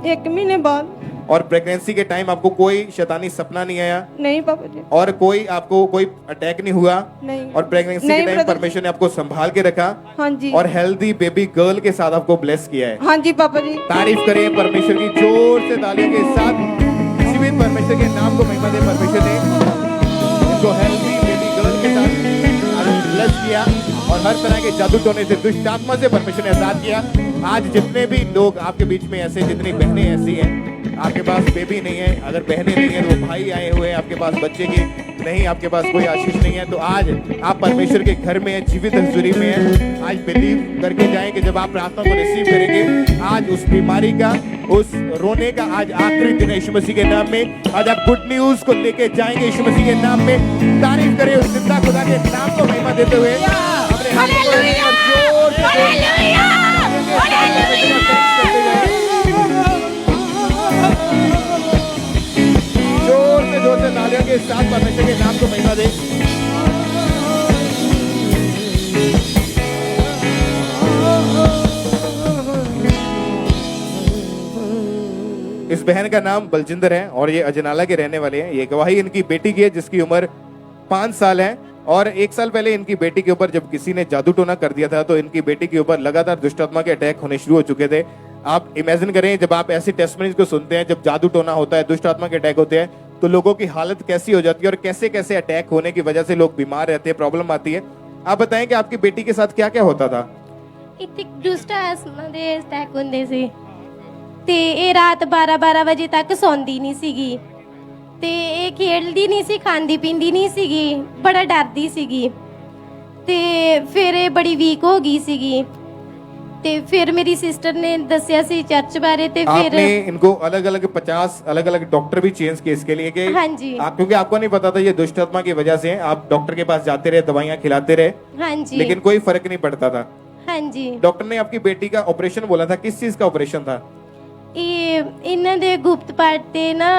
1 महीने बाद। और प्रेगनेंसी के टाइम आपको कोई शैतानी सपना नहीं आया? नहीं पापा जी। और कोई आपको कोई अटैक नहीं हुआ? नहीं। और प्रेगनेंसी नहीं के टाइम brother परमेश्वर ने आपको संभाल के रखा? हाँ जी। और हेल्दी बेबी गर्ल के साथ आपको ब्लेस किया है। हाँ जी पापा जी। तारीफ करें परमेश्वर की जोर से तालियों के साथ। जीवित परमेश्वर के नाम को महिमा दे। परमेश्वर ने इनको हेल्दी बेबी गर्ल के साथ ब्लेस किया और हर तरह के जादू टोने से, दुष्ट आत्मा से परमेश्वर ने आजाद किया। आज जितने भी लोग आपके बीच में ऐसे, जितनी बहनें ऐसी हैं, आपके पास बेबी नहीं है, अगर बहनें नहीं है तो भाई आए हुए हैं, आपके पास बच्चे की नहीं, आपके पास कोई आशीष नहीं है, तो आज आप परमेश्वर के घर में हैं, जीवित हजूरी में हैं। आज बिलीव करके जाएं कि जब आप प्रार्थना को रिसीव करेंगे, आज उस बीमारी का, उस रोने का आज आखिरी दिन है यीशु मसीह के नाम में। आज आप गुड न्यूज को लेके जाएंगे यीशु मसीह के नाम में। तारीफ करें उस जिंदा खुदा के नाम को महिमा देते हुए अपने हाथ को जोर से जोर से तालियों के साथ परमेश्वर के नाम को महिमा दे। इस बहन का नाम बलजिंदर है और ये अजनाला के रहने वाले हैं। ये गवाही इनकी बेटी की है जिसकी उम्र 5 साल है। और 1 साल पहले इनकी बेटी के ऊपर जब किसी ने जादू टोना कर दिया था तो इनकी बेटी के ऊपर लगातार दुष्ट आत्मा के अटैक होने शुरू हो चुके थे। आप इमेजिन करें, जब आप ऐसी टेस्टमनीज को सुनते हैं, जब जादू टोना होता है, दुष्ट आत्मा के अटैक होते हैं, तो लोगों की हालत कैसी हो जाती है और कैसे कैसे अटैक होने की वजह से लोग बीमार रहते हैं, प्रॉब्लम आती है। आप बताएं कि आपकी बेटी के साथ क्या क्या होता था? ਇੱਥੇ ਦੁਸ਼ਟ ਆਤਮਾ ਦੇ ਅਟੈਕ ਹੁੰਦੇ ਸੀ ਤੇ ਇਹ ਰਾਤ 12 ਵਜੇ ਤੱਕ ਸੌਂਦੀ ਨਹੀਂ ਸੀਗੀ ਤੇ ਇਹ ਖੇਡਦੀ ਨਹੀਂ ਸੀ, ਖਾਂਦੀ ਪੀਂਦੀ ਨਹੀਂ ਸੀਗੀ, ਬੜਾ ਡਰਦੀ ਸੀਗੀ ਤੇ ਫਿਰ ਇਹ ਬੜੀ ਵੀਕ ਹੋ ਗਈ ਸੀਗੀ ਤੇ ਫਿਰ ਮੇਰੀ ਸਿਸਟਰ ਨੇ ਦੱਸਿਆ ਸੀ ਚਰਚ ਬਾਰੇ ਤੇ ਫਿਰ आपने इनको अलग अलग 50 अलग अलग डॉक्टर भी चेंज किए इसके लिए कि हाँ जी। क्योंकि आपको नहीं पता था ये दुष्ट आत्मा की वजह से है। आप डॉक्टर के पास जाते रहे, दवाइयां खिलाते रहे, ਹਾਂਜੀ लेकिन कोई फर्क नहीं पड़ता था। ਹਾਂਜੀ डॉक्टर ने आपकी बेटी का ऑपरेशन बोला था, किस चीज का ऑपरेशन था? ਇਹ ਇਹਨਾਂ ਦੇ ਗੁਪਤ ਪਾਰਟ ਤੇ ਨਾ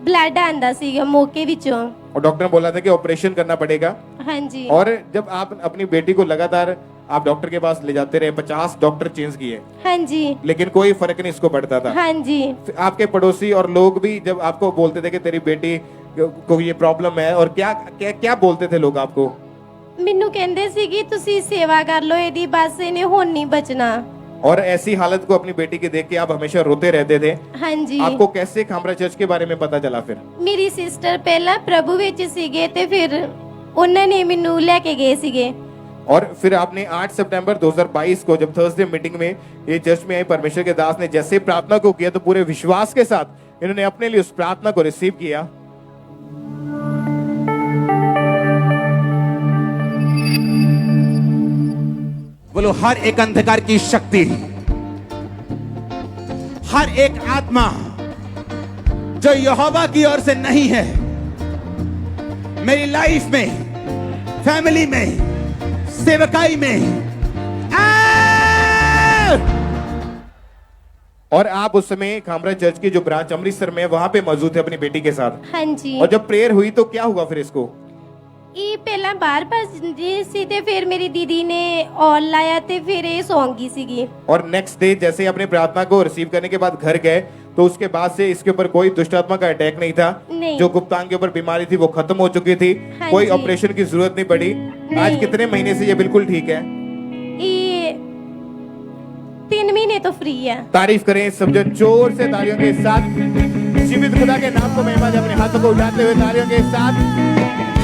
ਬਲੱਡ ਆਂਦਾ ਸੀਗਾ ਮੌਕੇ ਵਿੱਚੋਂ। और डॉक्टर ने बोला था कि ऑपरेशन करना पड़ेगा। ਹਾਂਜੀ और जब आप अपनी बेटी को लगातार आप डॉक्टर के पास ले जाते रहे, 50 डॉक्टर चेंज किए, ਹਾਂਜੀ लेकिन कोई फर्क नहीं इसको पड़ता था। ਹਾਂਜੀ आपके पड़ोसी और लोग भी जब आपको बोलते थे कि तेरी बेटी को ये प्रॉब्लम है, और क्या क्या क्या बोलते थे लोग आपको? ਮੈਨੂੰ ਕਹਿੰਦੇ ਸੀ ਕਿ ਤੁਸੀਂ ਸੇਵਾ ਕਰ ਲਓ ਇਹਦੀ, ਬਸ ਇਹਨੇ ਹੁਣ ਨਹੀਂ ਬਚਣਾ। और ऐसी हालत को अपनी बेटी के देख के आप हमेशा रोते रहते थे। ਹਾਂਜੀ आपको कैसे खामरा चर्च के बारे में पता चला फिर? ਮੇਰੀ ਸਿਸਟਰ ਪਹਿਲਾਂ ਪ੍ਰਭੂ ਵਿੱਚ ਸੀਗੇ ਤੇ ਫਿਰ ਉਹਨਾਂ ਨੇ ਮੈਨੂੰ ਲੈ ਕੇ ਗਏ ਸੀਗੇ। और फिर आपने 8 सितंबर 2022 को जब थर्सडे मीटिंग में ये चर्च में आई, परमेश्वर के दास ने जैसे प्रार्थना को किया तो पूरे विश्वास के साथ इन्होंने अपने लिए उस प्रार्थना को रिसीव किया। बोलो हर एक अंधकार की शक्ति, हर एक आत्मा जो यहोवा की ओर से नहीं है, मेरी लाइफ में, फैमिली में, सेवकाई में और आप उस समय खामरा चर्च की जो ब्रांच अमृतसर में है वहां पे मौजूद थे अपनी बेटी के साथ। ਹਾਂਜੀ और जब प्रेयर हुई तो क्या हुआ फिर इसको? ਇਹ ਪਹਿਲਾਂ ਬਾਹਰ ਭੱਜਦੀ ਸੀ ਤੇ ਫਿਰ ਮੇਰੀ ਦੀਦੀ ਨੇ ਔਲ ਲਾਇਆ ਤੇ ਫਿਰ ਇਹ ਸੌਂ ਗਈ ਸੀਗੀ। और नेक्स्ट डे जैसे ही अपने प्रार्थना को रिसीव करने के बाद घर गए तो उसके बाद से इसके ऊपर कोई दुष्ट आत्मा का अटैक नहीं था। नहीं। जो गुप्तांग के ऊपर बीमारी थी वो खत्म हो चुकी थी। हाँ कोई जी। ऑपरेशन की जरूरत नहीं पड़ी। आज कितने महीने से ये बिल्कुल ठीक है? ਇਹ 3 महीने तो फ्री है। तारीफ करें सब जन जोर से तालियों के साथ। जीवित खुदा के नाम को महिमा दे। अपने हाथों को उठाते हुए तालियों के साथ,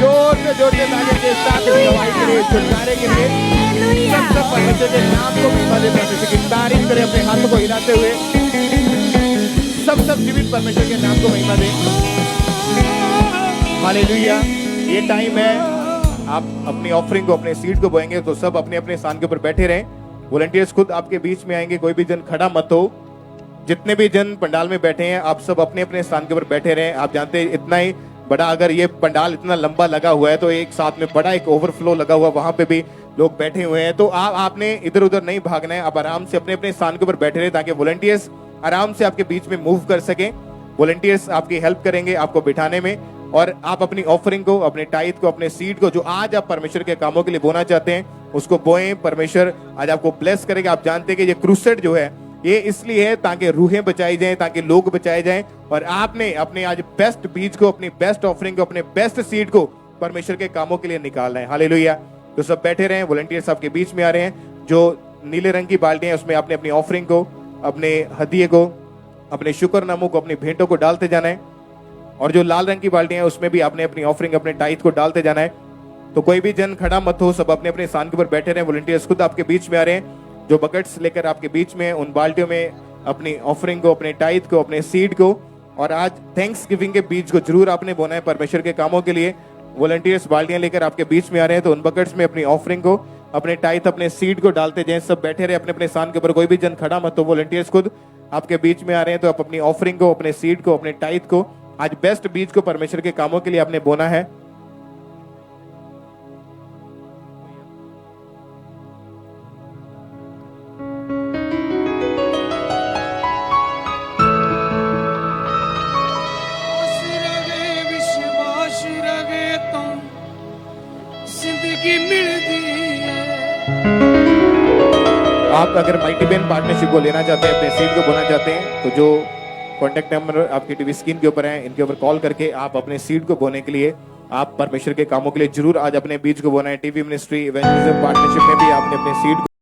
जोर से तालियों के साथ गवाही के लिए, छुटकारे के लिए सब परमेश्वर के नाम को महिमा दे। परमेश्वर की तारीफ करें अपने हाथों को हिलाते हुए। सब जीवित परमेश्वर के नाम को महिमा दे। हालेलुया। ये टाइम है, आप अपनी ऑफरिंग को, अपने सीड को बोएंगे तो सब अपने अपने स्थान के ऊपर बैठे रहें। वॉलंटियर्स खुद आपके बीच में आएंगे, कोई भी जन खड़ा मत हो। जितने भी जन पंडाल में बैठे हैं आप सब अपने अपने स्थान के ऊपर बैठे रहें। आप जानते हैं इतना ही बड़ा, अगर ये पंडाल इतना लंबा लगा हुआ है तो एक साथ में बड़ा एक ओवरफ्लो लगा हुआ, वहां पे भी लोग बैठे हुए हैं। तो आपने इधर उधर नहीं भागना है, आप आराम से अपने अपने स्थान के ऊपर बैठे रहे ताकि वॉलंटियर्स आराम से आपके बीच में मूव कर सकें। वॉलंटियर्स आपकी हेल्प करेंगे आपको बिठाने में। और आप अपनी ऑफरिंग को, अपने टाइथ को, अपने सीड को जो आज आप परमेश्वर के कामों के लिए बोना चाहते हैं उसको बोएं। परमेश्वर आज आपको ब्लेस करेगा। आप जानते हैं कि ये क्रूसेड जो है ये इसलिए है ताकि रूहें बचाई जाएं, ताकि लोग बचाए जाएं। और आपने अपने आज बेस्ट बीज को, अपनी बेस्ट ऑफरिंग को, अपने बेस्ट सीड को परमेश्वर के कामों के लिए निकालना है। हालेलुया। तो सब बैठे रहें, वॉलंटियर्स आपके बीच में आ रहे हैं। जो नीले रंग की बाल्टियां हैं उसमें आपने अपनी ऑफरिंग को, अपने हदिये को, अपने शुक्रनामों को, अपनी भेंटों को डालते जाना है। और जो लाल रंग की बाल्टियां हैं उसमें भी आपने अपनी ऑफरिंग, अपने टाइथ को डालते जाना है। तो कोई भी जन खड़ा मत हो, सब अपने अपने स्थान के ऊपर बैठे रहे। वॉलंटियर्स खुद आपके बीच में आ रहे हैं, जो बकेट्स लेकर आपके बीच में, उन बाल्टियों में अपनी ऑफरिंग को, अपने टाइथ को, अपने सीड को, और आज थैंक्स गिविंग के बीज को जरूर आपने बोना है परमेश्वर के कामों के लिए। वॉलंटियर्स बाल्टियां लेकर आपके बीच में आ रहे हैं, तो उन बकेट्स में अपनी ऑफरिंग को, अपने टाइथ, अपने सीड को डालते जाएं। सब बैठे रहे अपने अपने स्थान के ऊपर, कोई भी जन खड़ा मत हो। वॉलंटियर्स खुद आपके बीच में आ रहे हैं, तो आप अपनी ऑफरिंग को, अपने सीड को, अपने टाइथ को, आज बेस्ट बीज को परमेश्वर के कामों के लिए आपने बोना है। आप अगर माइटी बेन पार्टनरशिप को लेना चाहते हैं, अपने सीट को बोना चाहते हैं, तो जो कॉन्टैक्ट नंबर आपकी टीवी स्क्रीन के ऊपर है, इनके ऊपर कॉल करके आप अपने सीट को बोने के लिए, आप परमेश्वर के कामों के लिए जरूर आज अपने बीज को बोना है। टीवी मिनिस्ट्री इवेंजलिज्म पार्टनरशिप में भी आपने अपने सीट